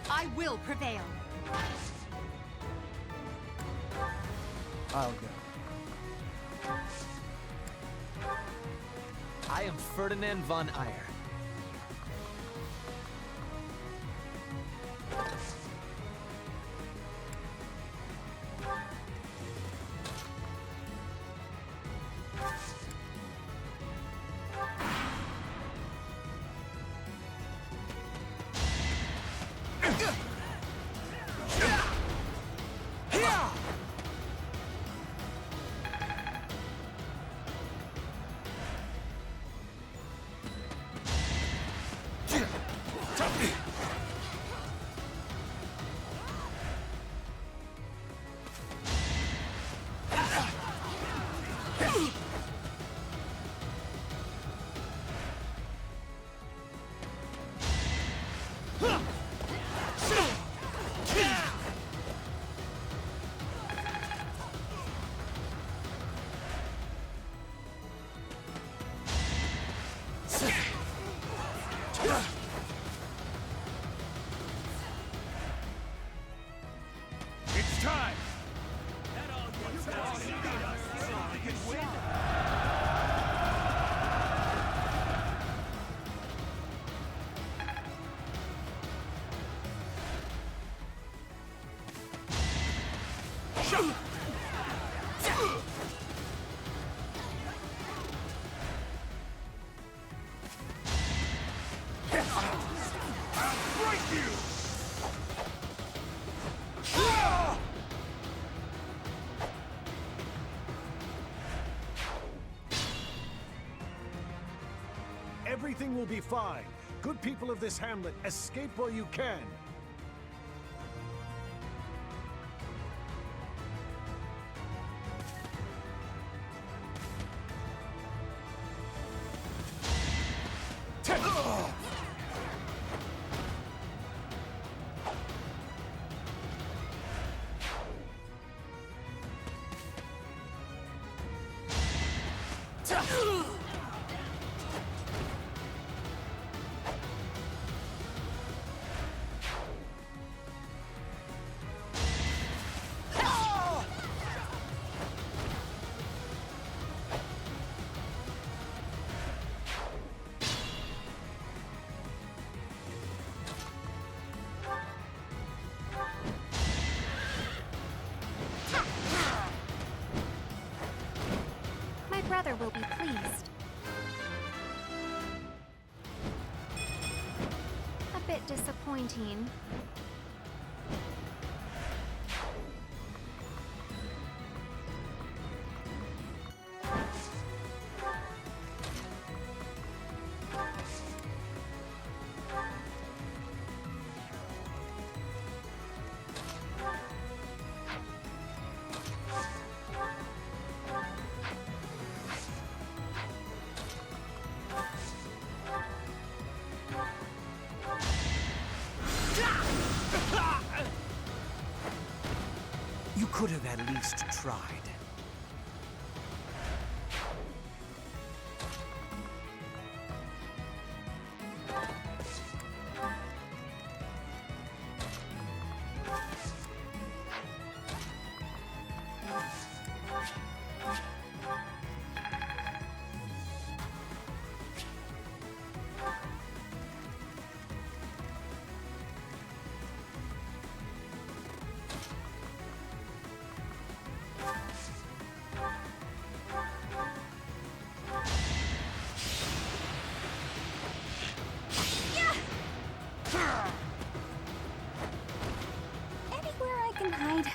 I will prevail. I'll go. I am Ferdinand von Eyre. It's time! Everything will be fine. Good people of this hamlet, escape while you can. bit disappointing. You could have at least tried. Anywhere I can hide.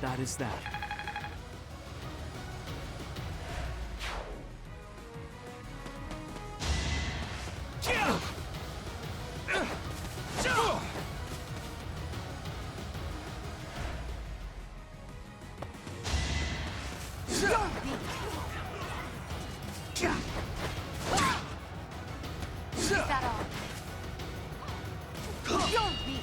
That is that. That all. You're weak.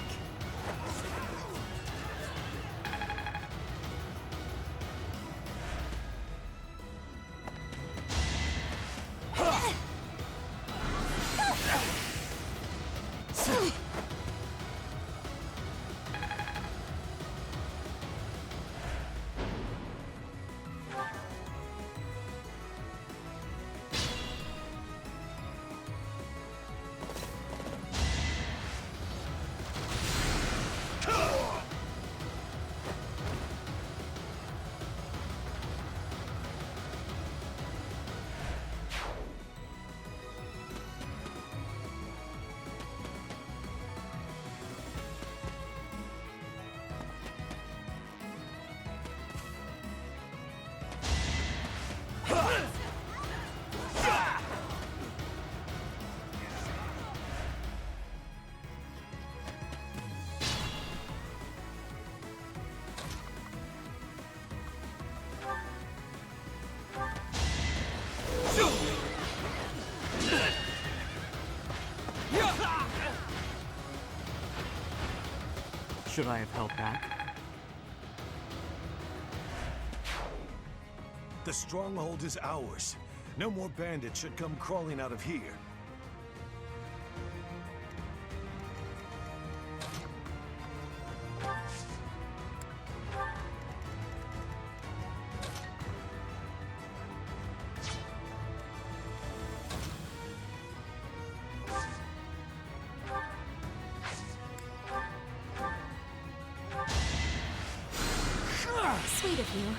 Should I have held back? The stronghold is ours. No more bandits should come crawling out of here. Sweet of you.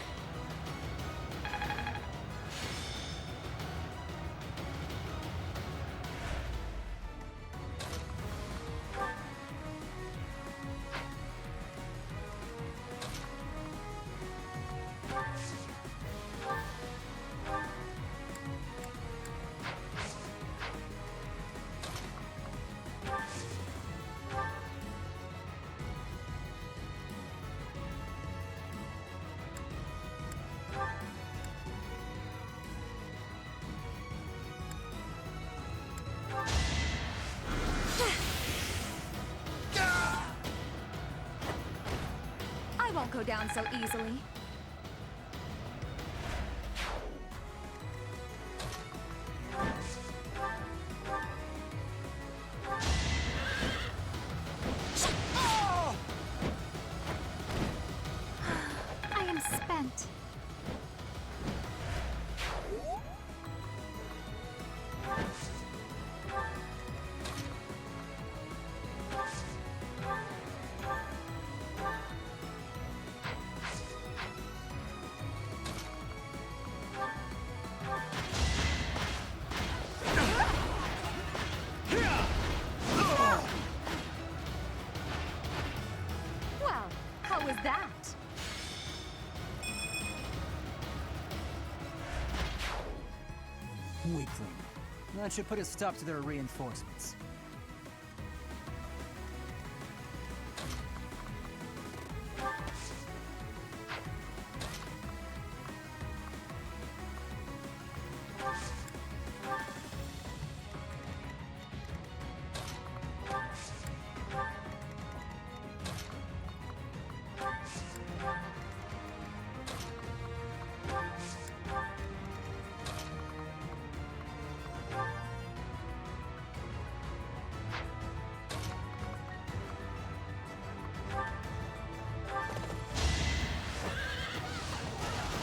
I won't go down so easily. I am spent. Well, how was that? Weakling. That should put a stop to their reinforcements.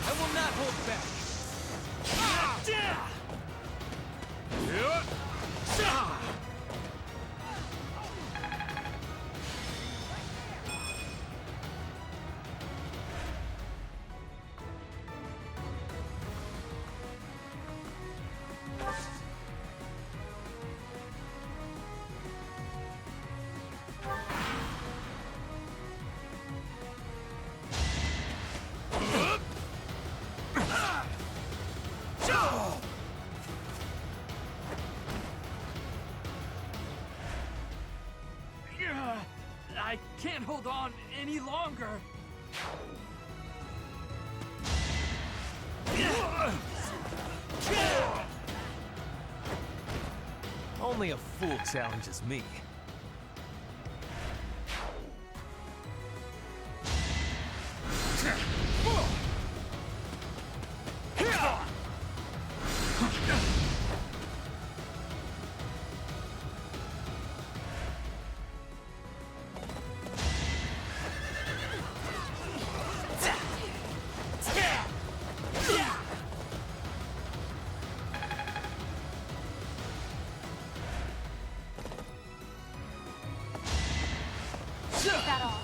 I will not hold back. I can't hold on any longer. Only a fool challenges me. That all.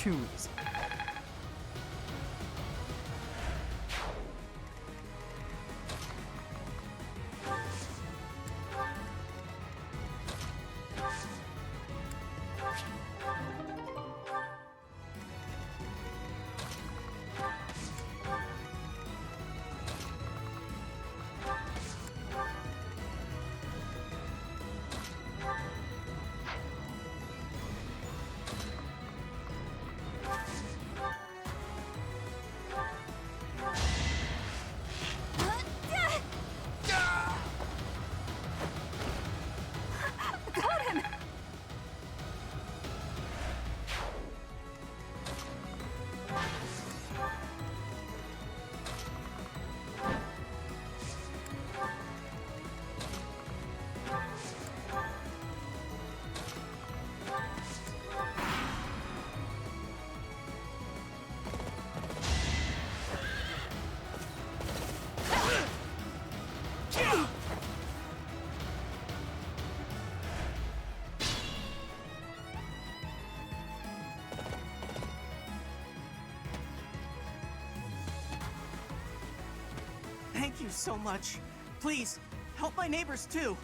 too easy. Got him! Thank you so much. Please, help my neighbors too.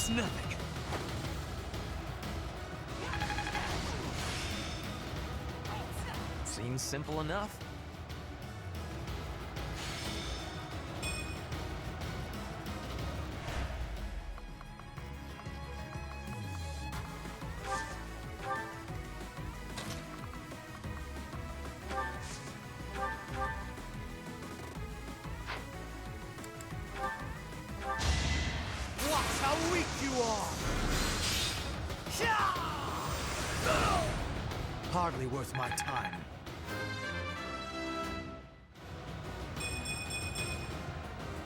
It's nothing. Seems simple enough. Watch how weak you are! Hardly worth my time.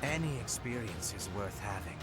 Any experience is worth having.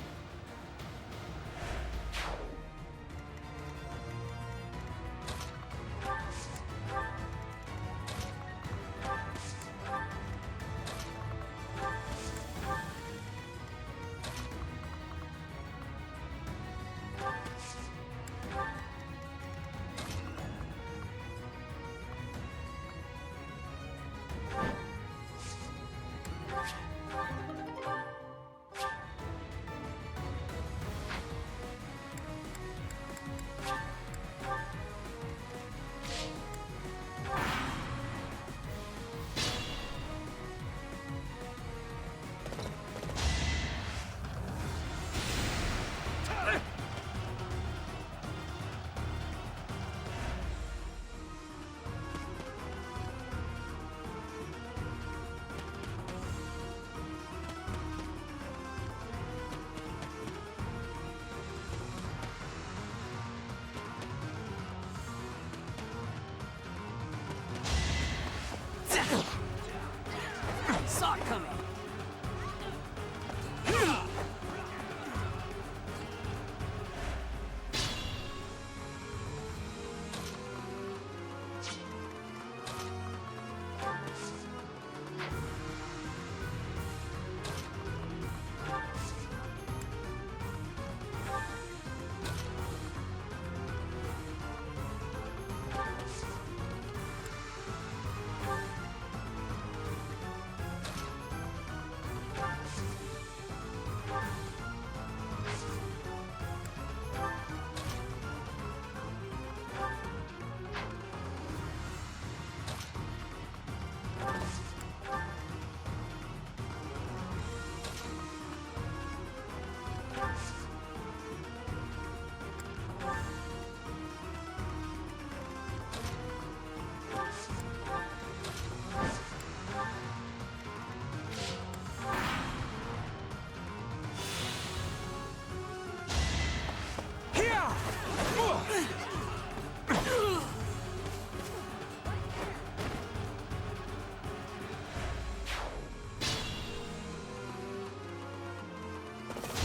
Saw it coming.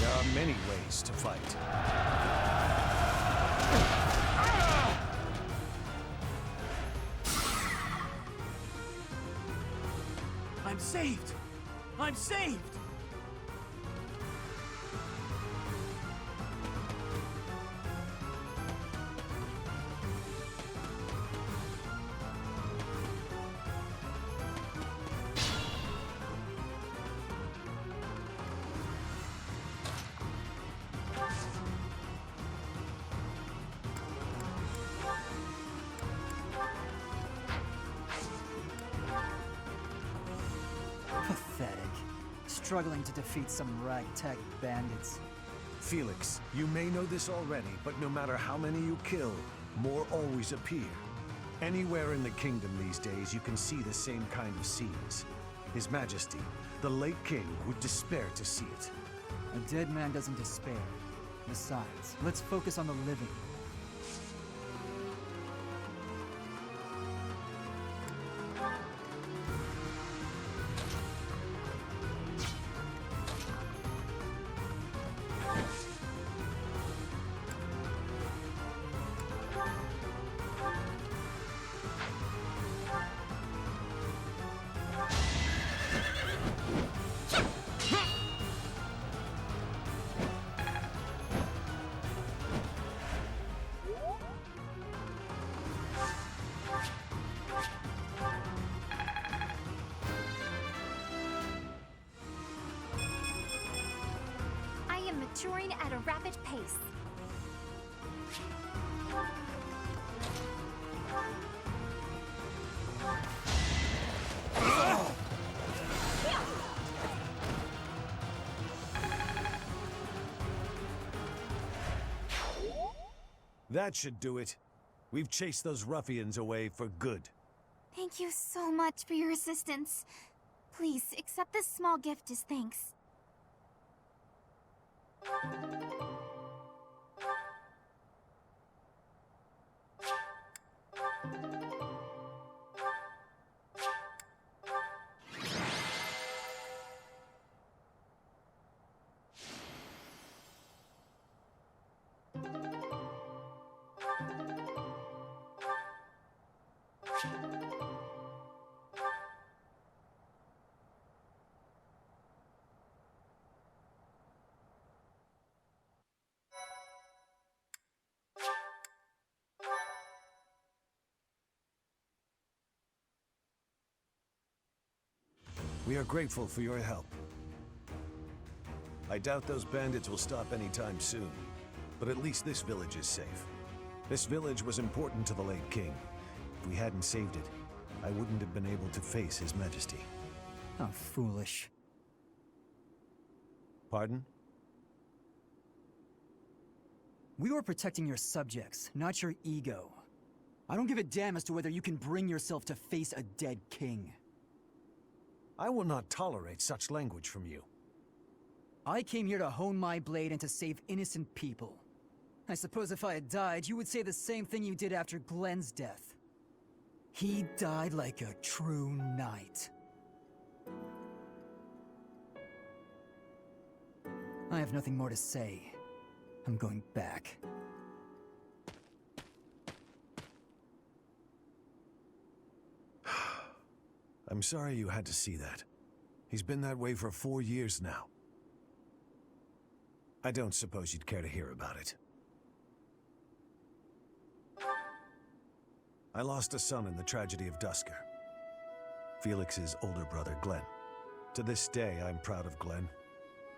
There are many ways to fight. I'm saved! I'm saved! Pathetic. Struggling to defeat some ragtag bandits. Felix, you may know this already, but no matter how many you kill, more always appear. Anywhere in the kingdom these days, you can see the same kind of scenes. His Majesty, the late king, would despair to see it. A dead man doesn't despair. Besides, let's focus on the living. maturing at a rapid pace. That should do it. We've chased those ruffians away for good. Thank you so much for your assistance. Please, accept this small gift as thanks. We are grateful for your help. I doubt those bandits will stop anytime soon, but at least this village is safe. This village was important to the late king. If we hadn't saved it, I wouldn't have been able to face his majesty. How foolish. Pardon? We were protecting your subjects, not your ego. I don't give a damn as to whether you can bring yourself to face a dead king. I will not tolerate such language from you. I came here to hone my blade and to save innocent people. I suppose if I had died, you would say the same thing you did after Glenn's death. He died like a true knight. I have nothing more to say. I'm going back. I'm sorry you had to see that. He's been that way for 4 years now. I don't suppose you'd care to hear about it. I lost a son in the tragedy of Dusker. Felix's older brother, Glenn. To this day, I'm proud of Glenn.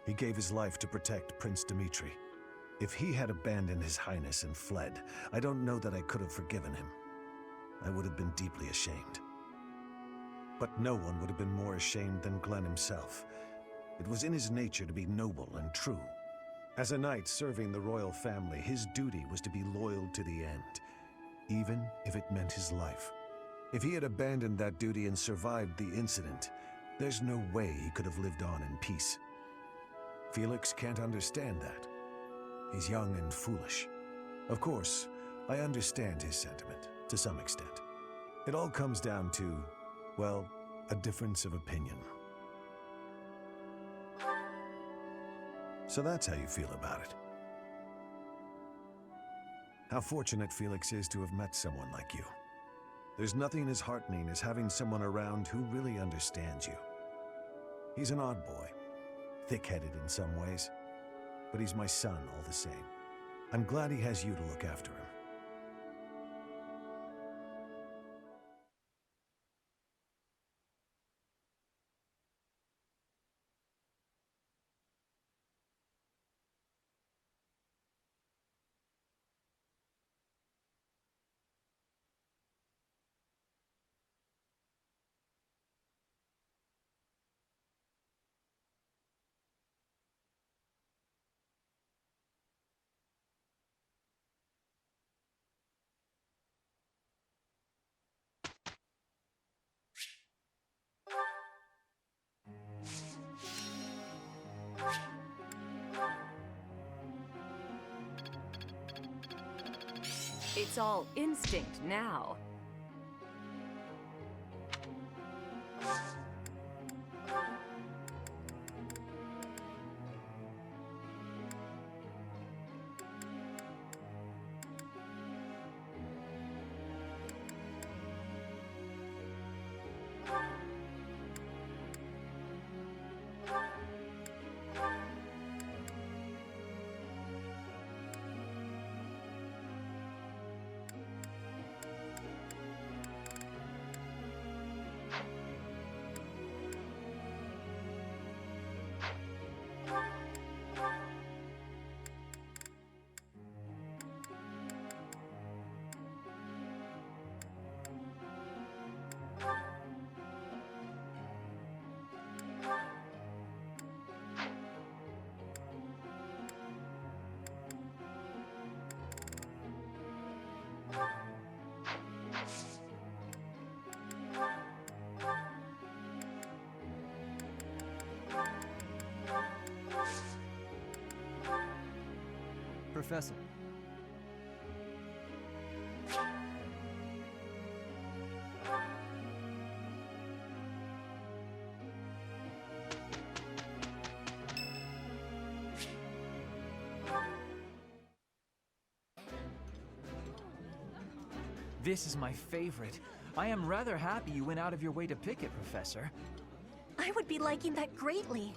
He gave his life to protect Prince Dimitri. If he had abandoned his highness and fled, I don't know that I could have forgiven him. I would have been deeply ashamed. But no one would have been more ashamed than Glenn himself. It was in his nature to be noble and true. As a knight serving the royal family, his duty was to be loyal to the end, even if it meant his life. If he had abandoned that duty and survived the incident, there's no way he could have lived on in peace. Felix can't understand that. He's young and foolish. Of course, I understand his sentiment, to some extent. It all comes down to, well, a difference of opinion. So that's how you feel about it. How fortunate Felix is to have met someone like you. There's nothing as heartening as having someone around who really understands you. He's an odd boy, thick-headed in some ways, but he's my son all the same. I'm glad he has you to look after him. It's all instinct now. Professor. This is my favorite. I am rather happy you went out of your way to pick it, Professor. I would be liking that greatly.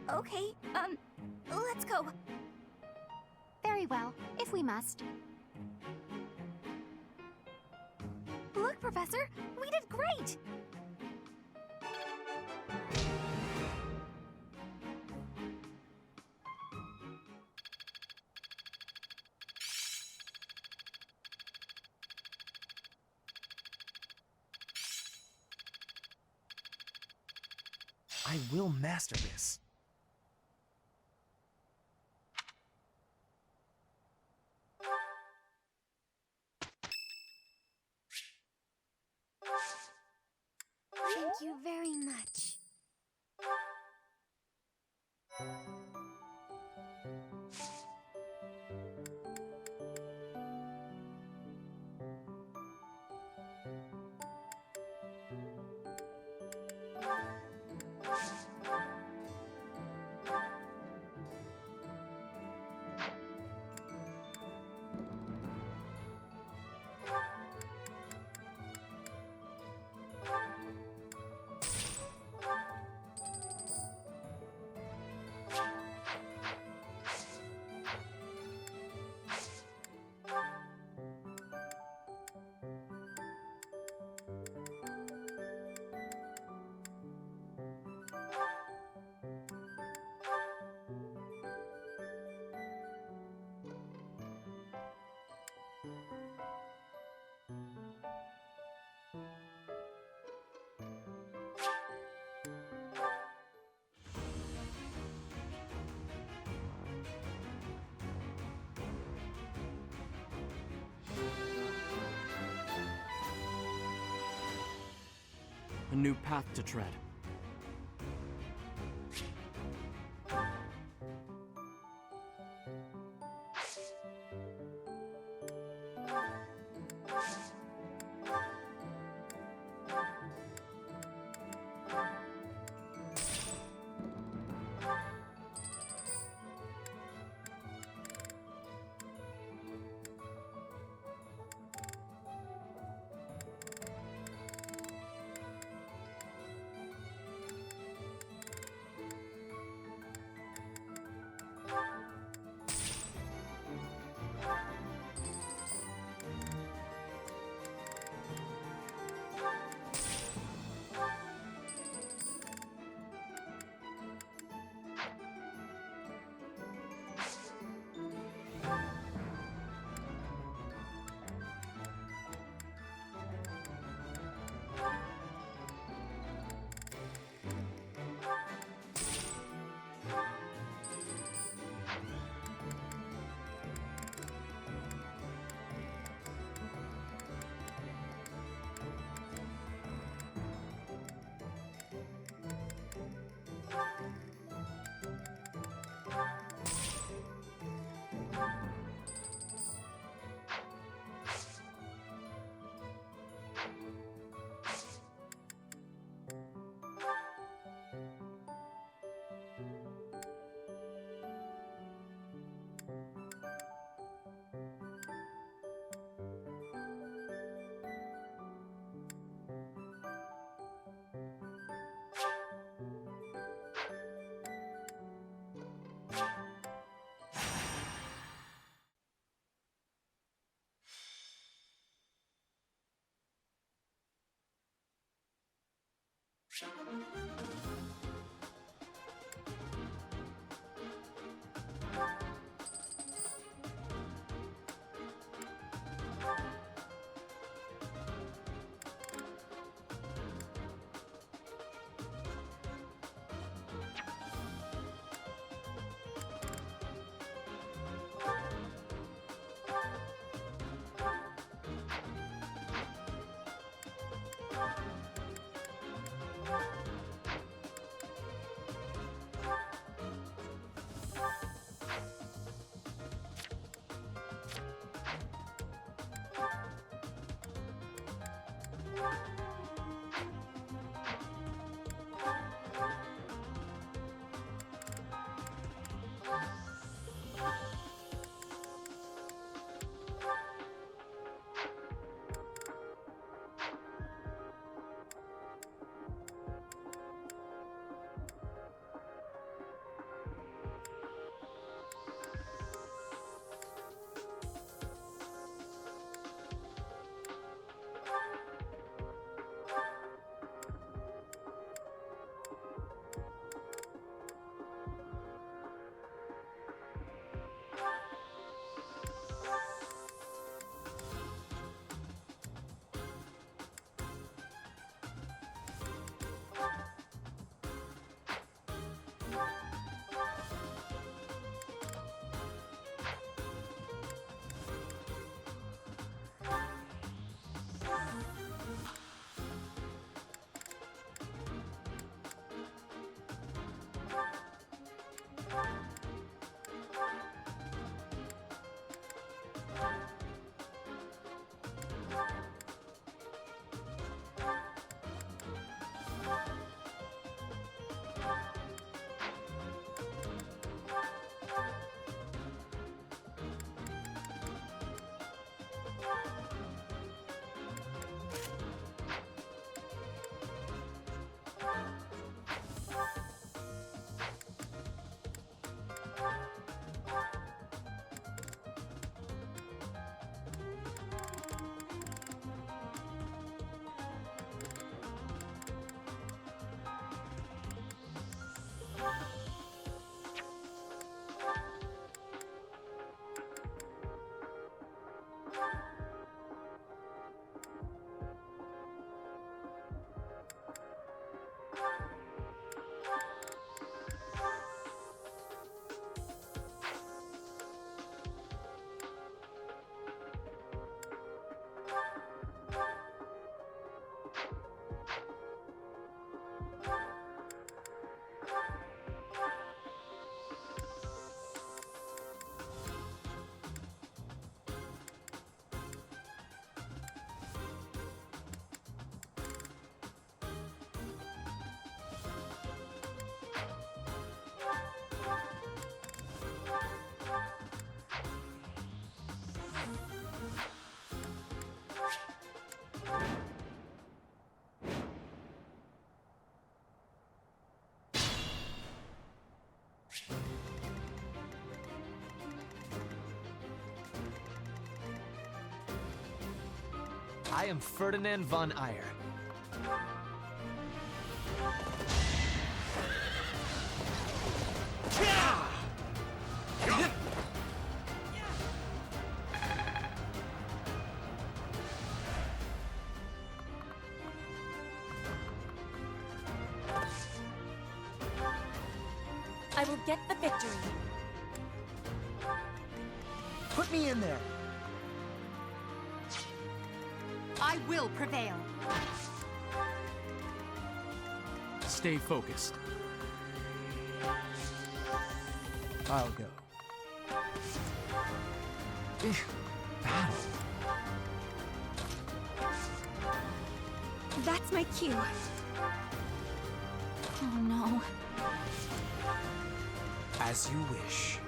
Okay, let's go. Very well, if we must. Look, Professor, we did great! I will master this. Thank you very much. A new path to tread. I am Ferdinand von Eyre. I will get the victory. Put me in there. I will prevail. Stay focused. I'll go. Battle. That's my cue. Oh no. As you wish.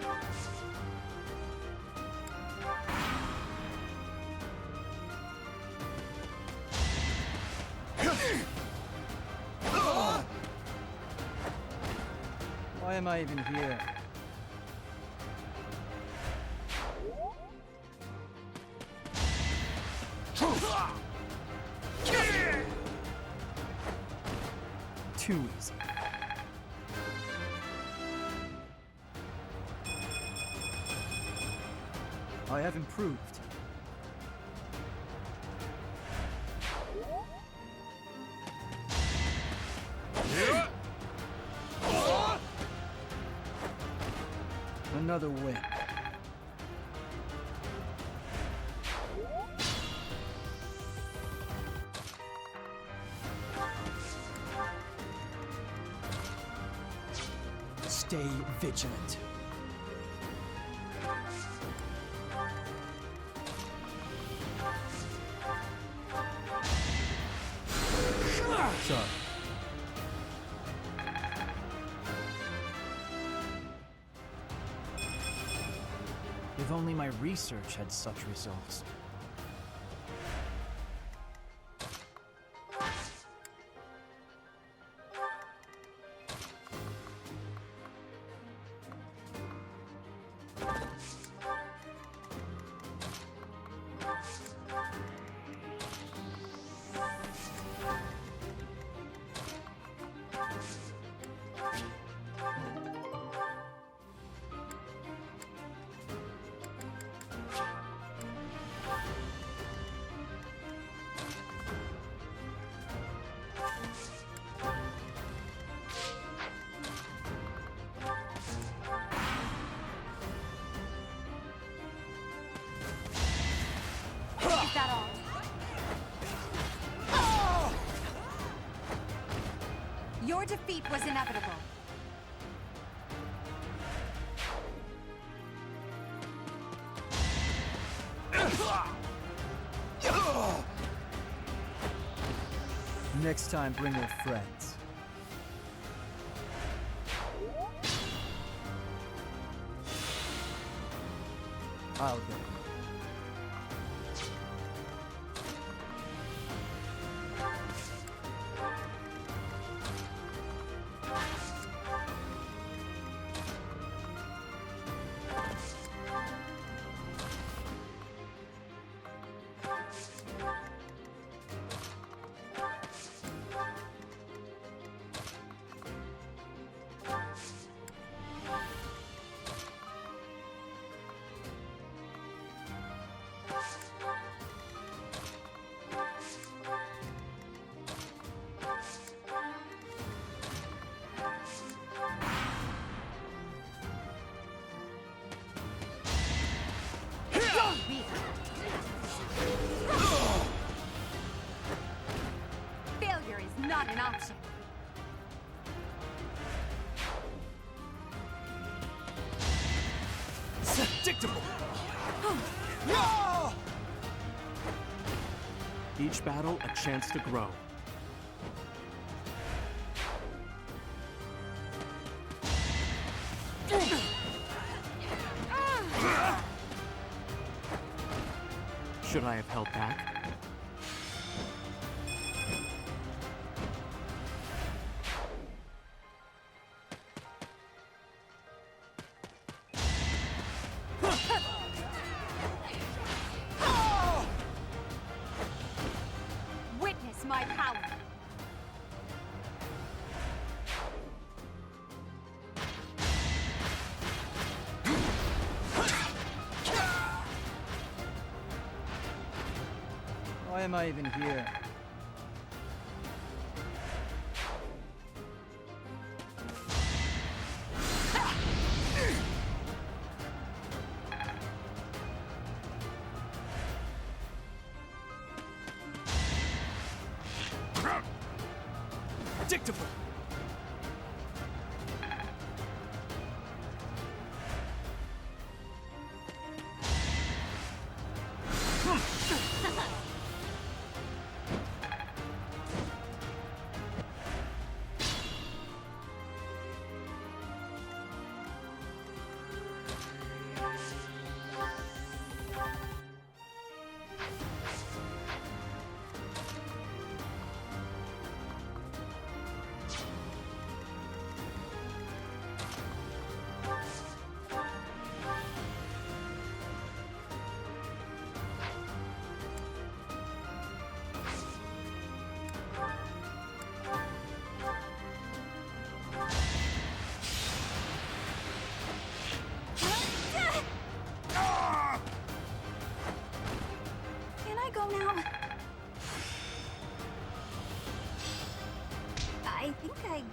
Why am I even here? Too easy. I have improved. Another win. Stay vigilant. Sorry. If only my research had such results. Is that all? Your defeat was inevitable. Next time, bring your friends. I'll go. Failure is not an option. Predictable! Each battle a chance to grow. Should I have held back? Witness my power. Why am I even here? Predictable! Can I go now? I think I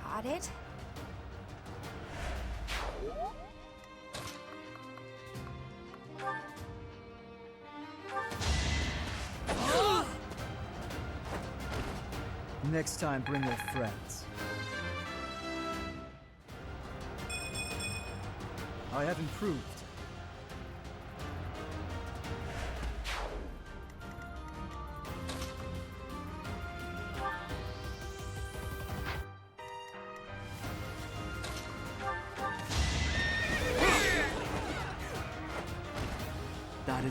got it. Next time, bring your friends. I have improved.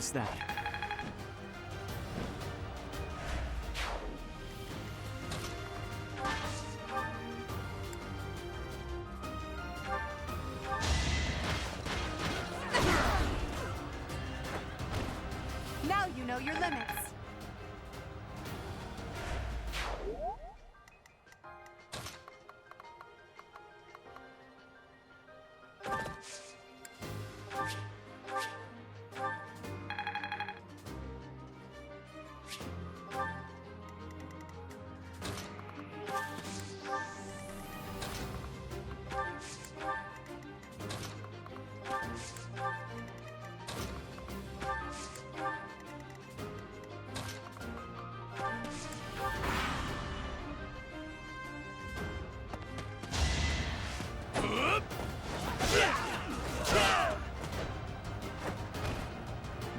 missed that. Now you know your limits.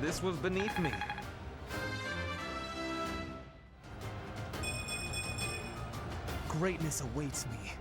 This was beneath me. Greatness awaits me.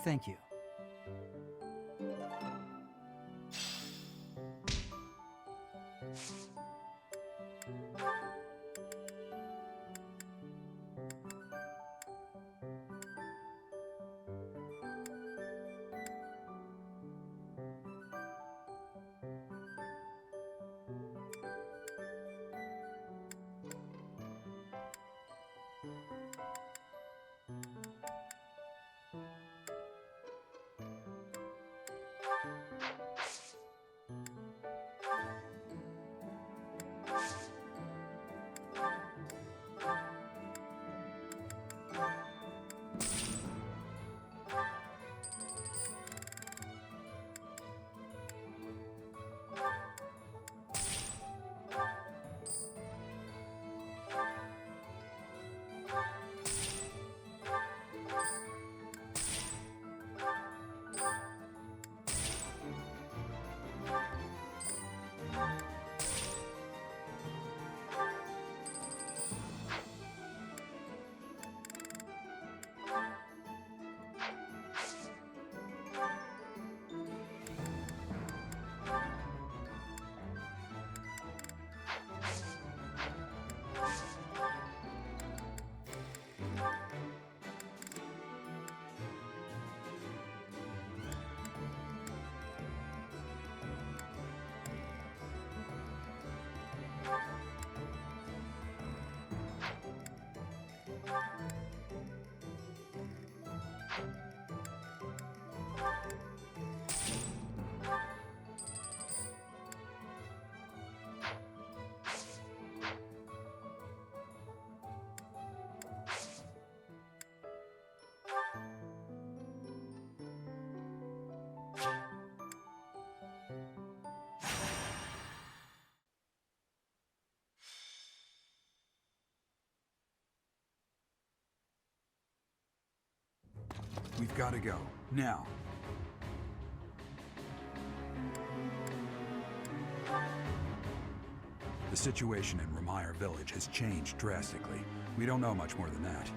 Thank you. We've got to go. Now. The situation in Remire Village has changed drastically. We don't know much more than that.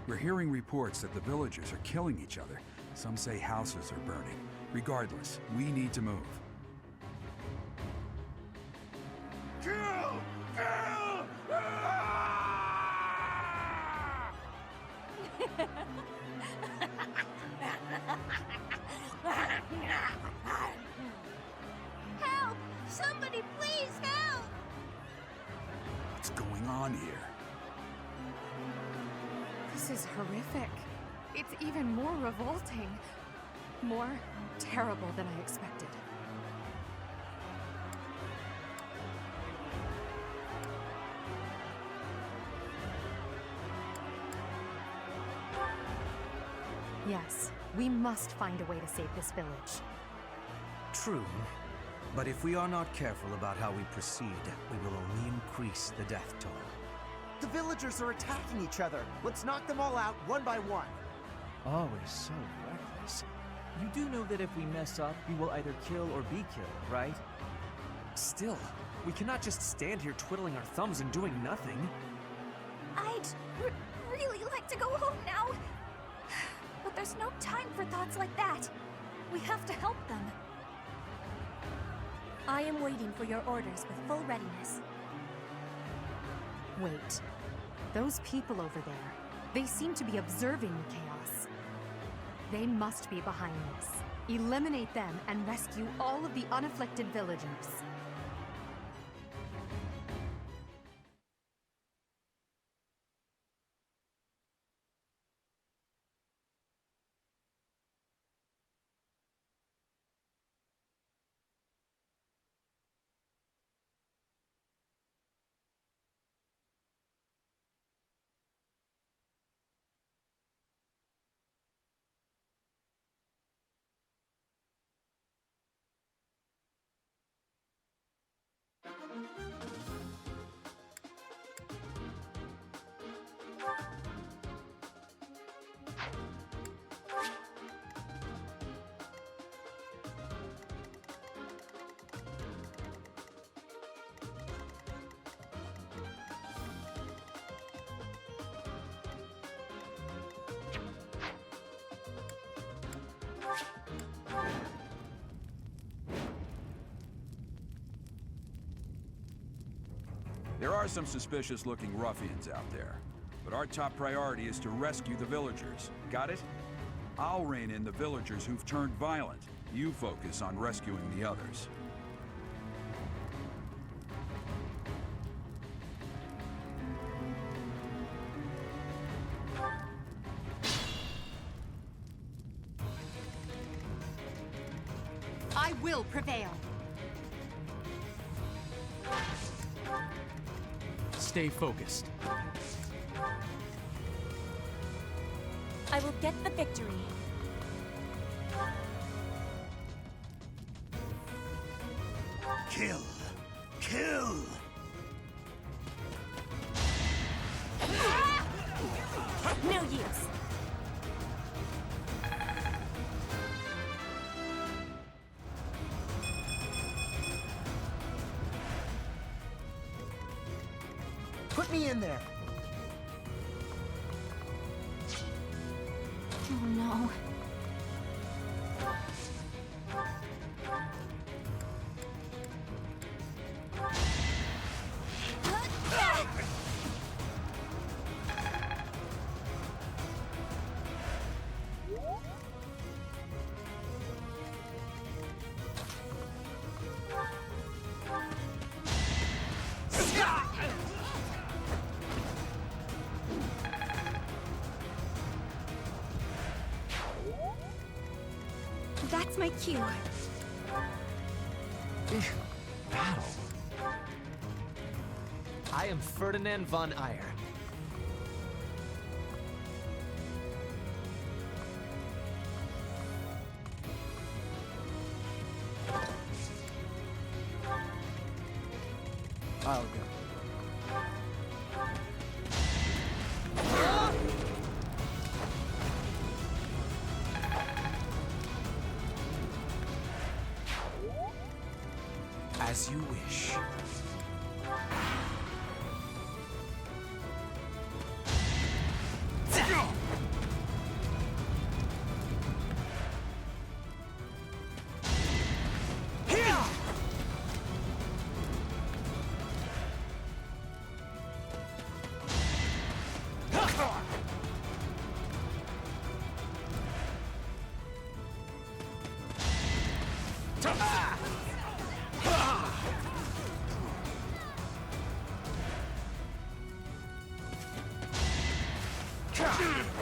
We're hearing reports that the villagers are killing each other. Some say houses are burning. Regardless, we need to move. Kill! Kill! Help! Somebody please help! What's going on here? is horrific. It's even more revolting. More terrible than I expected. Yes, we must find a way to save this village. True. But if we are not careful about how we proceed, we will only increase the death toll. The villagers are attacking each other. Let's knock them all out one by one. Always so reckless. You do know that if we mess up, we will either kill or be killed, right? Still, we cannot just stand here twiddling our thumbs and doing nothing. I'd really like to go home now. But there's no time for thoughts like that. We have to help them. I am waiting for your orders with full readiness. Wait. Those people over there, they seem to be observing the chaos. They must be behind this. Eliminate them and rescue all of the unafflicted villagers. There are some suspicious-looking ruffians out there, but our top priority is to rescue the villagers. Got it? I'll rein in the villagers who've turned violent. You focus on rescuing the others. I will prevail. Stay focused. I will get the victory. Kill! Kill! No use. Put me in there. Oh no. That's my cue. Battle. I am Ferdinand von Eyre. I'll go. As you wish. Ah!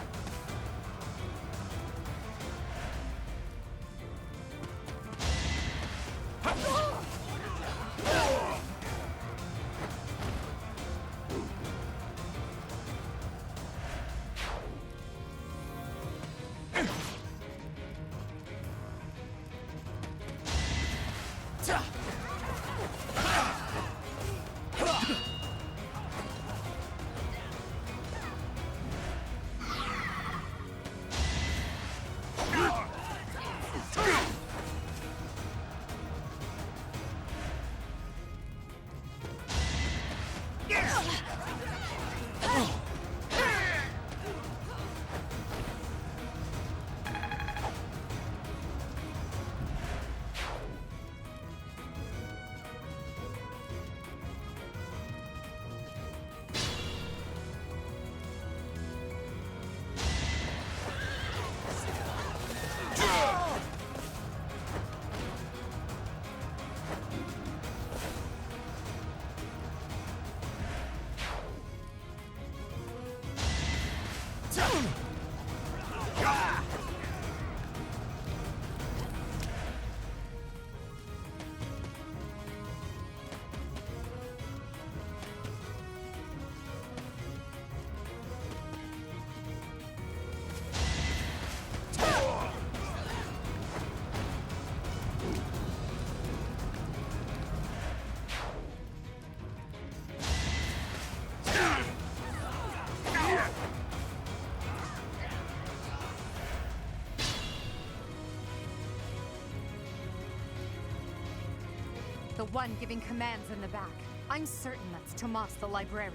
The one giving commands in the back. I'm certain that's Tomas the librarian.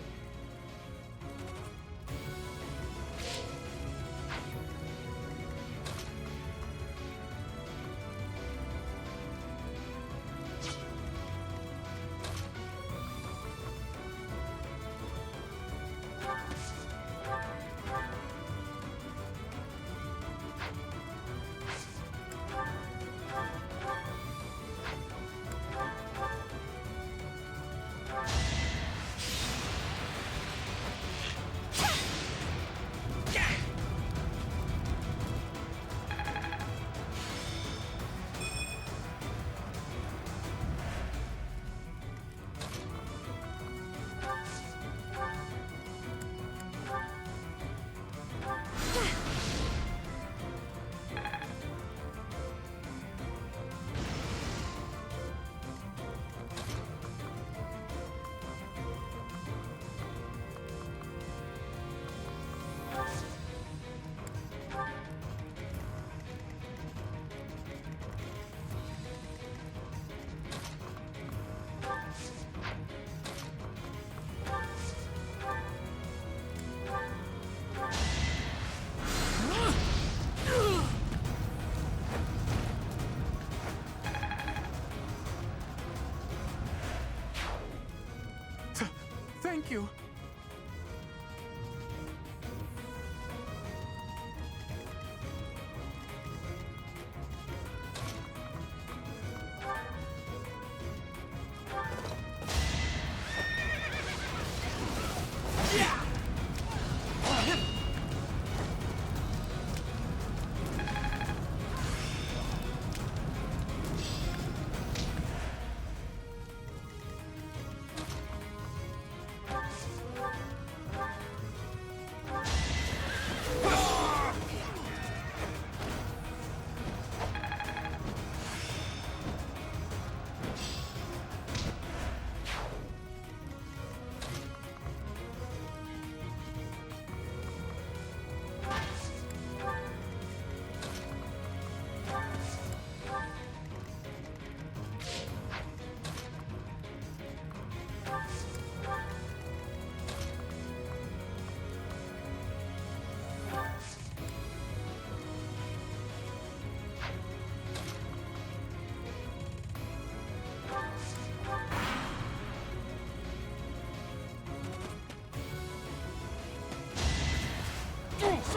Thank you.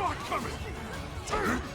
Saw it coming!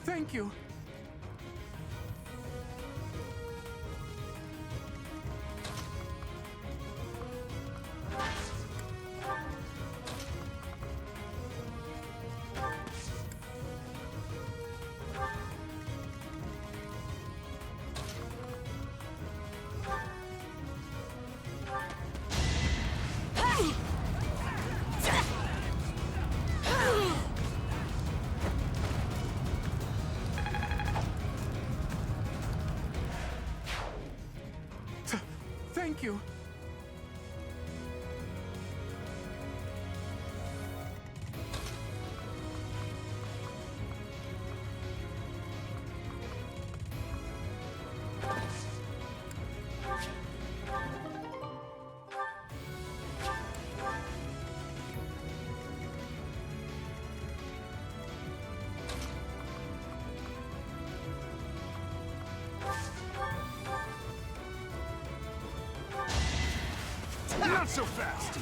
Thank you. Thank you. Not so fast!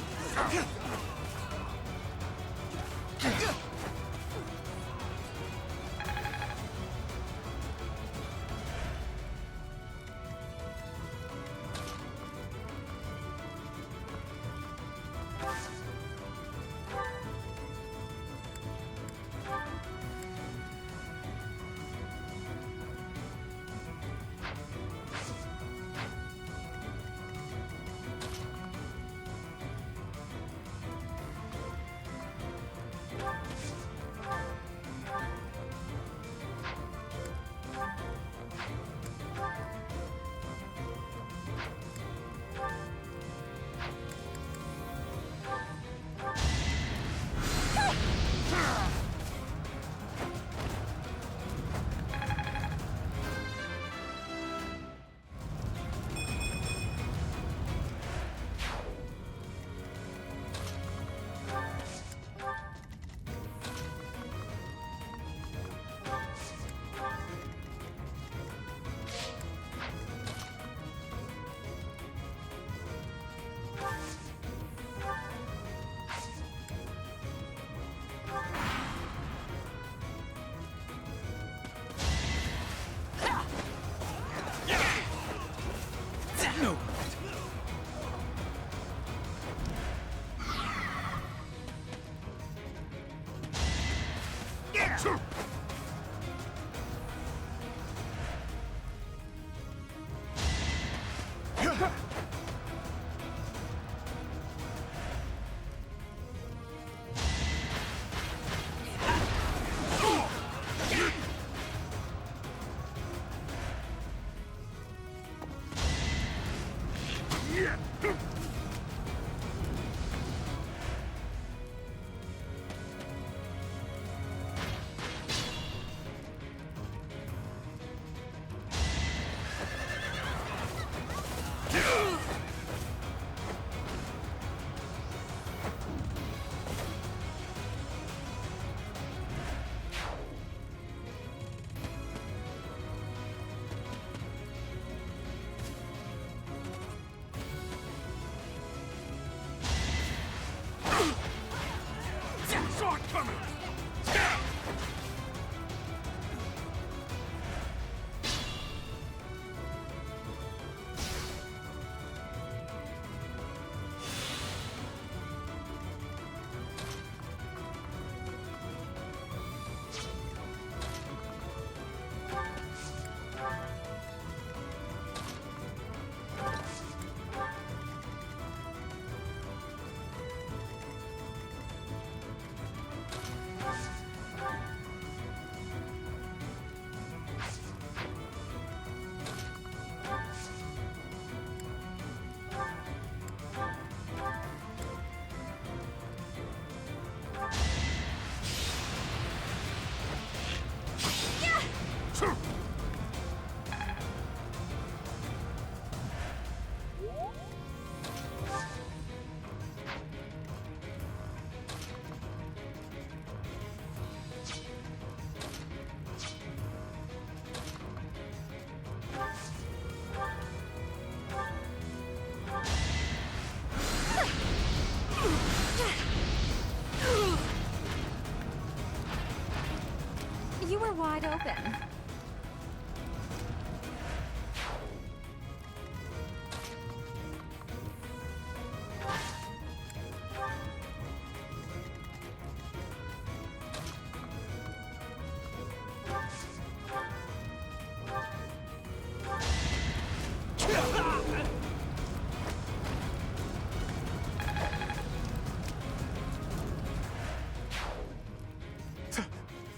You were wide open.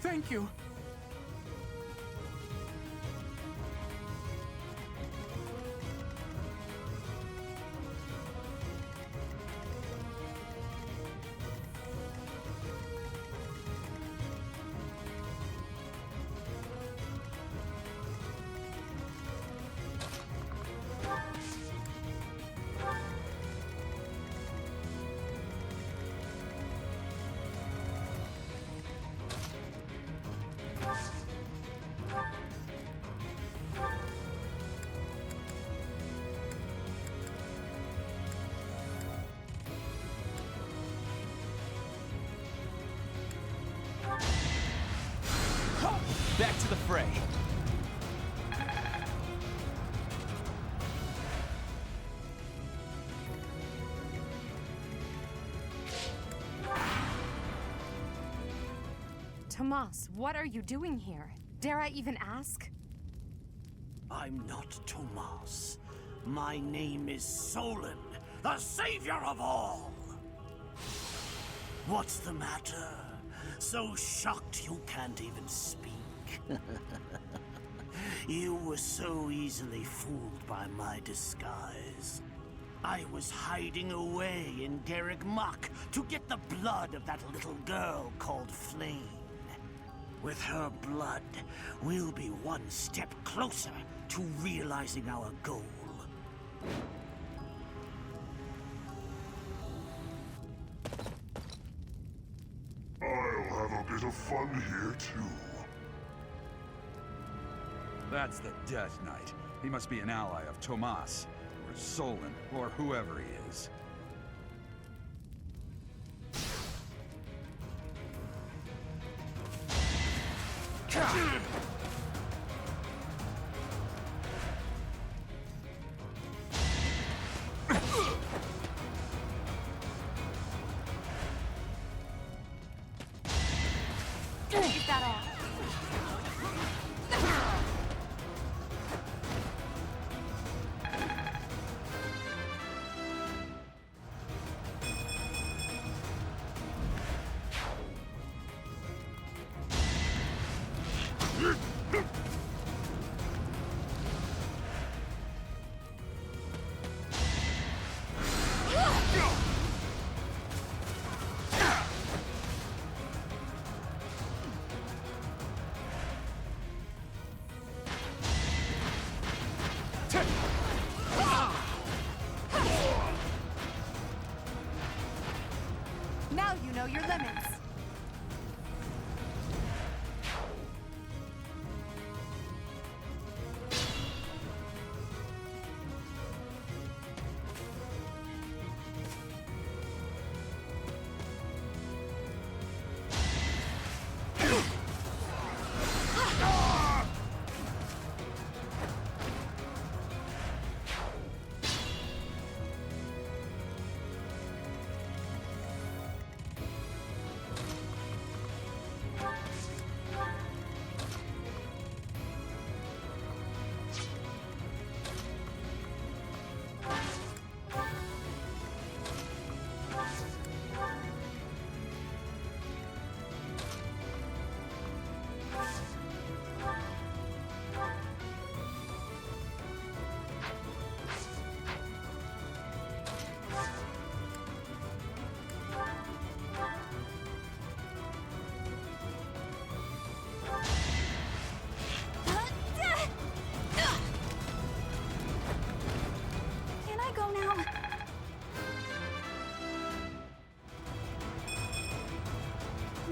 Thank you. Back to the fray. Tomas, what are you doing here? Dare I even ask? I'm not Tomas. My name is Solon, the savior of all. What's the matter? So shocked you can't even speak. You were so easily fooled by my disguise. I was hiding away in Garrick Mach to get the blood of that little girl called Flame. With her blood, we'll be one step closer to realizing our goal. I'll have a bit of fun here, too. That's the Death Knight. He must be an ally of Tomas, or Solon, or whoever he is. Get that off. Now you know your limits.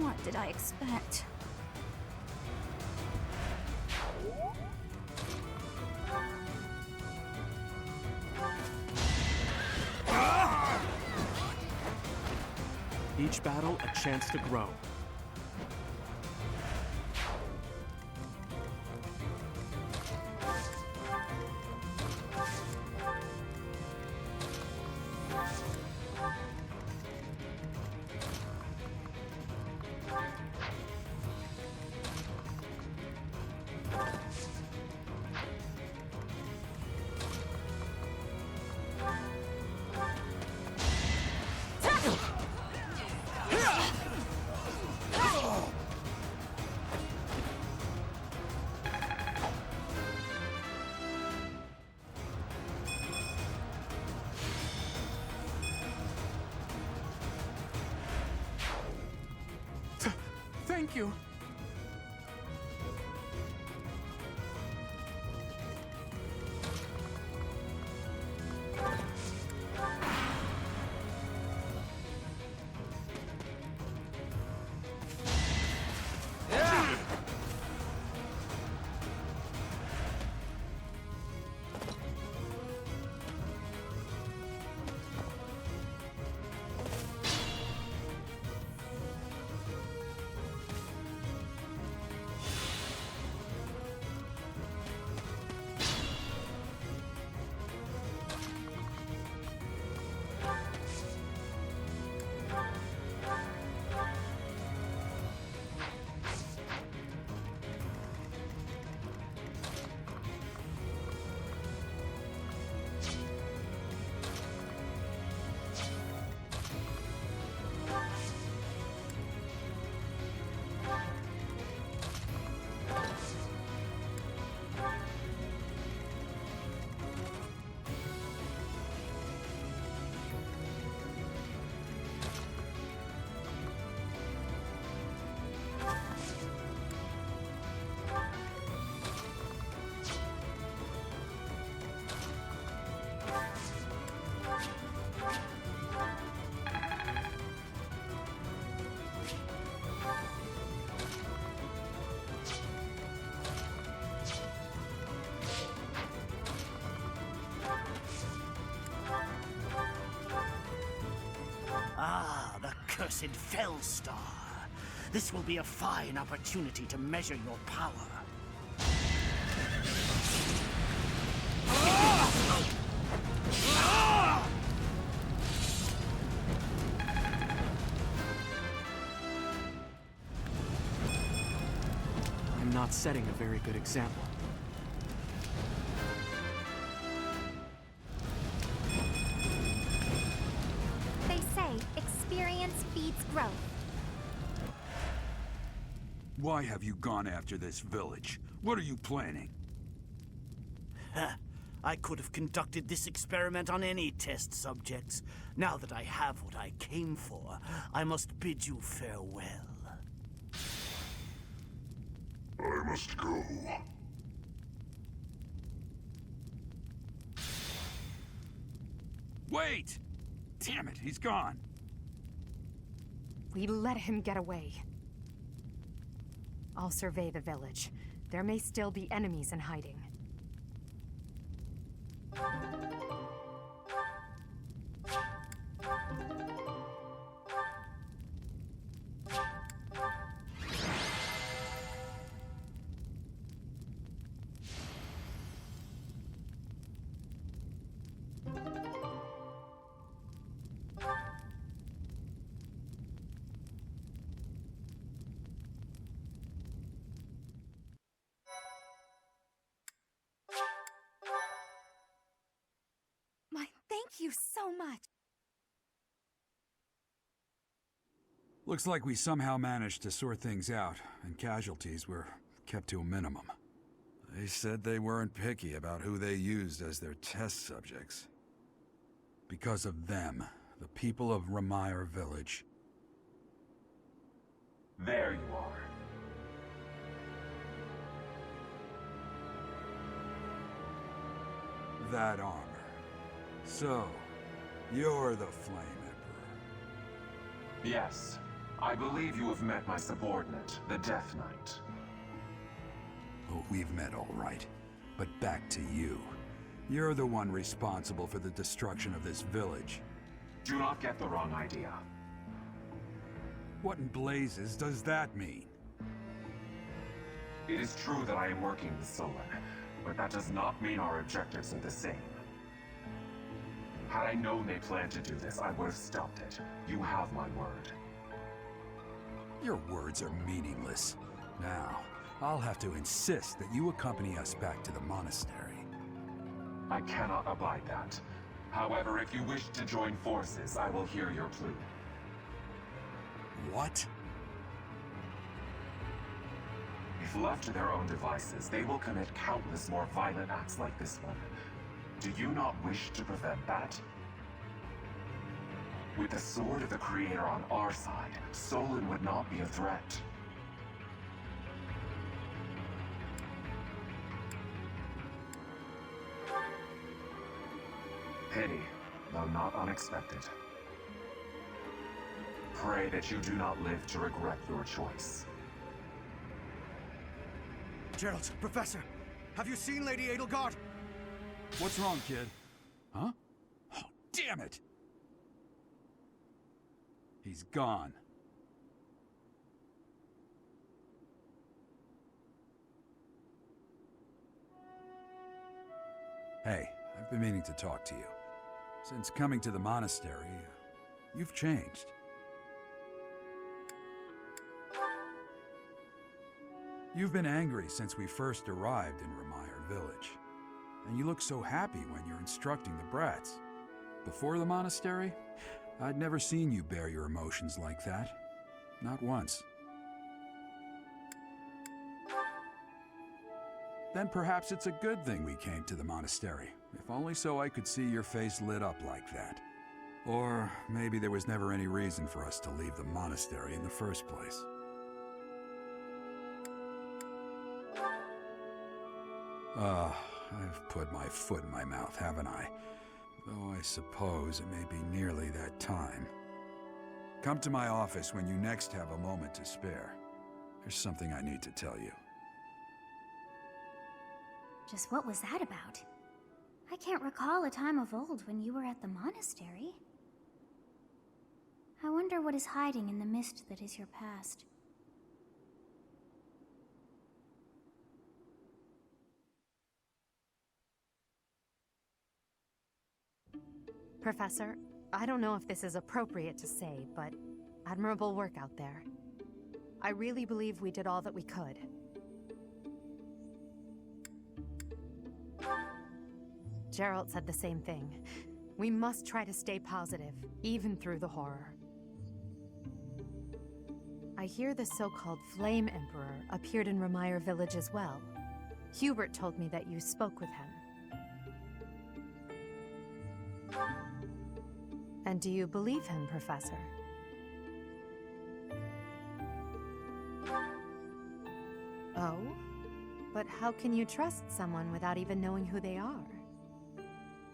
What did I expect? Each battle a chance to grow. Thank you. Ah, the cursed Fellstar. This will be a fine opportunity to measure your power. I'm not setting a very good example. They say experience feeds growth. Why have you gone after this village? What are you planning? I could have conducted this experiment on any test subjects. Now that I have what I came for, I must bid you farewell. I must go. Wait! Damn it, he's gone. We let him get away. I'll survey the village. There may still be enemies in hiding. Thank you so much. Looks like we somehow managed to sort things out, and casualties were kept to a minimum. They said they weren't picky about who they used as their test subjects. Because of them, the people of Remire Village. There you are. That armor. So, you're the Flame Emperor. Yes. I believe you have met my subordinate, the Death Knight. Oh, we've met all right. But back to you. You're the one responsible for the destruction of this village. Do not get the wrong idea. What in blazes does that mean? It is true that I am working with Solon, but that does not mean our objectives are the same. Had I known they planned to do this, I would have stopped it. You have my word. Your words are meaningless. Now, I'll have to insist that you accompany us back to the monastery. I cannot abide that. However, if you wish to join forces, I will hear your plea. What? If left to their own devices, they will commit countless more violent acts like this one. Do you not wish to prevent that? With the sword of the Creator on our side, Solon would not be a threat. pity, though not unexpected. Pray that you do not live to regret your choice. Geralt, Professor, have you seen Lady Edelgard? What's wrong, kid? Huh? Oh, damn it! He's gone. Hey, I've been meaning to talk to you. Since coming to the monastery, you've changed. You've been angry since we first arrived in Remire Village. And you look so happy when you're instructing the brats. Before the monastery, I'd never seen you bear your emotions like that. Not once. Then perhaps it's a good thing we came to the monastery, if only so I could see your face lit up like that. Or maybe there was never any reason for us to leave the monastery in the first place. I've put my foot in my mouth, haven't I? Though I suppose it may be nearly that time. Come to my office when you next have a moment to spare. There's something I need to tell you. Just what was that about? I can't recall a time of old when you were at the monastery. I wonder what is hiding in the mist that is your past. Professor, I don't know if this is appropriate to say, but admirable work out there. I really believe we did all that we could. Geralt said the same thing. We must try to stay positive, even through the horror. I hear the so-called Flame Emperor appeared in Remire Village as well. Hubert told me that you spoke with him. And do you believe him, Professor? Oh? But how can you trust someone without even knowing who they are?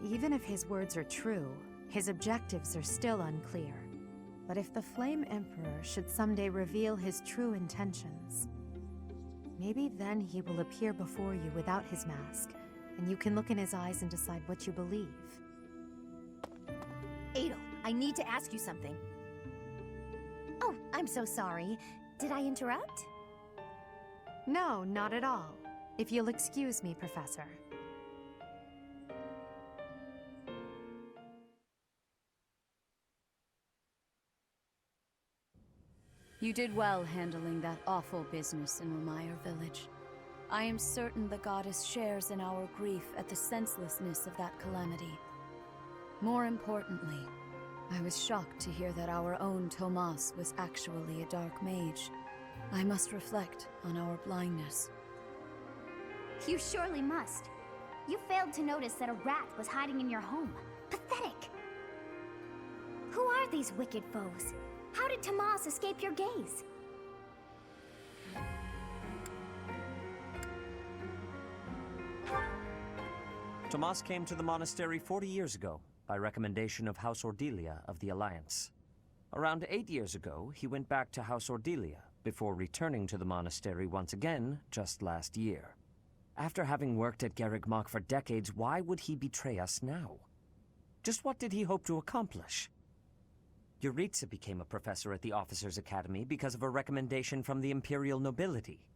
Even if his words are true, his objectives are still unclear. But if the Flame Emperor should someday reveal his true intentions, maybe then he will appear before you without his mask, and you can look in his eyes and decide what you believe. Adel, I need to ask you something. Oh, I'm so sorry. Did I interrupt? No, not at all. If you'll excuse me, Professor. You did well handling that awful business in Remire Village. I am certain the goddess shares in our grief at the senselessness of that calamity. More importantly, I was shocked to hear that our own Tomas was actually a dark mage. I must reflect on our blindness. You surely must. You failed to notice that a rat was hiding in your home. Pathetic! Who are these wicked foes? How did Tomas escape your gaze? Tomas came to the monastery 40 years ago, by recommendation of House Ordelia of the Alliance. Around 8 years ago, he went back to House Ordelia, before returning to the monastery once again just last year. After having worked at Garreg Mach for decades, why would he betray us now? Just what did he hope to accomplish? Yuritsa became a professor at the Officers' Academy because of a recommendation from the Imperial nobility.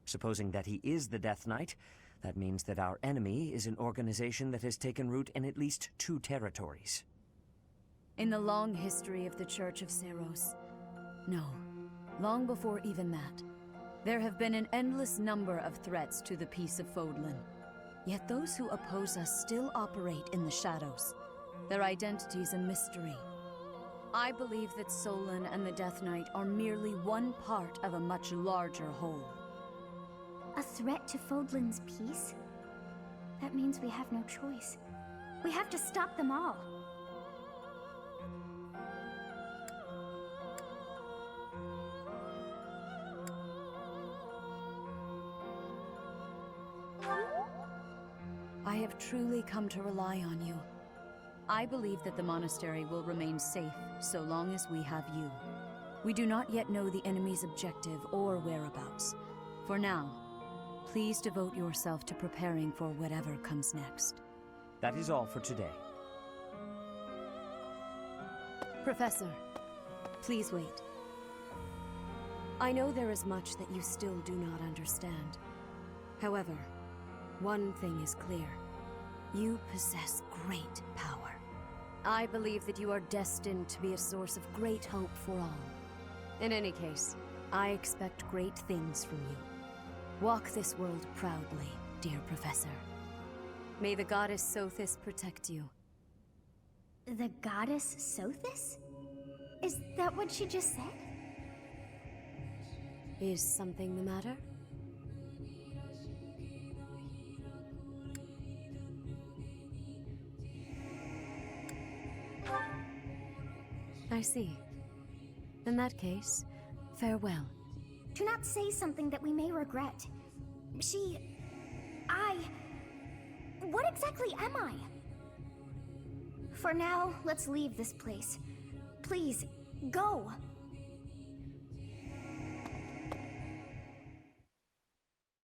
Supposing that he is the Death Knight, that means that our enemy is an organization that has taken root in at least 2 territories. In the long history of the Church of Seros, no, long before even that, there have been an endless number of threats to the peace of Fodlan. Yet those who oppose us still operate in the shadows, their identities a mystery. I believe that Solon and the Death Knight are merely one part of a much larger whole. A threat to Fodlan's peace? That means we have no choice. We have to stop them all. I have truly come to rely on you. I believe that the monastery will remain safe so long as we have you. We do not yet know the enemy's objective or whereabouts. For now, please devote yourself to preparing for whatever comes next. That is all for today. Professor, please wait. I know there is much that you still do not understand. However, one thing is clear. You possess great power. I believe that you are destined to be a source of great hope for all. In any case, I expect great things from you. Walk this world proudly, dear Professor. May the goddess Sothis protect you. The goddess Sothis? Is that what she just said? Is something the matter? I see. In that case, farewell. Do not say something that we may regret. What exactly am I? For now, let's leave this place. Please, go!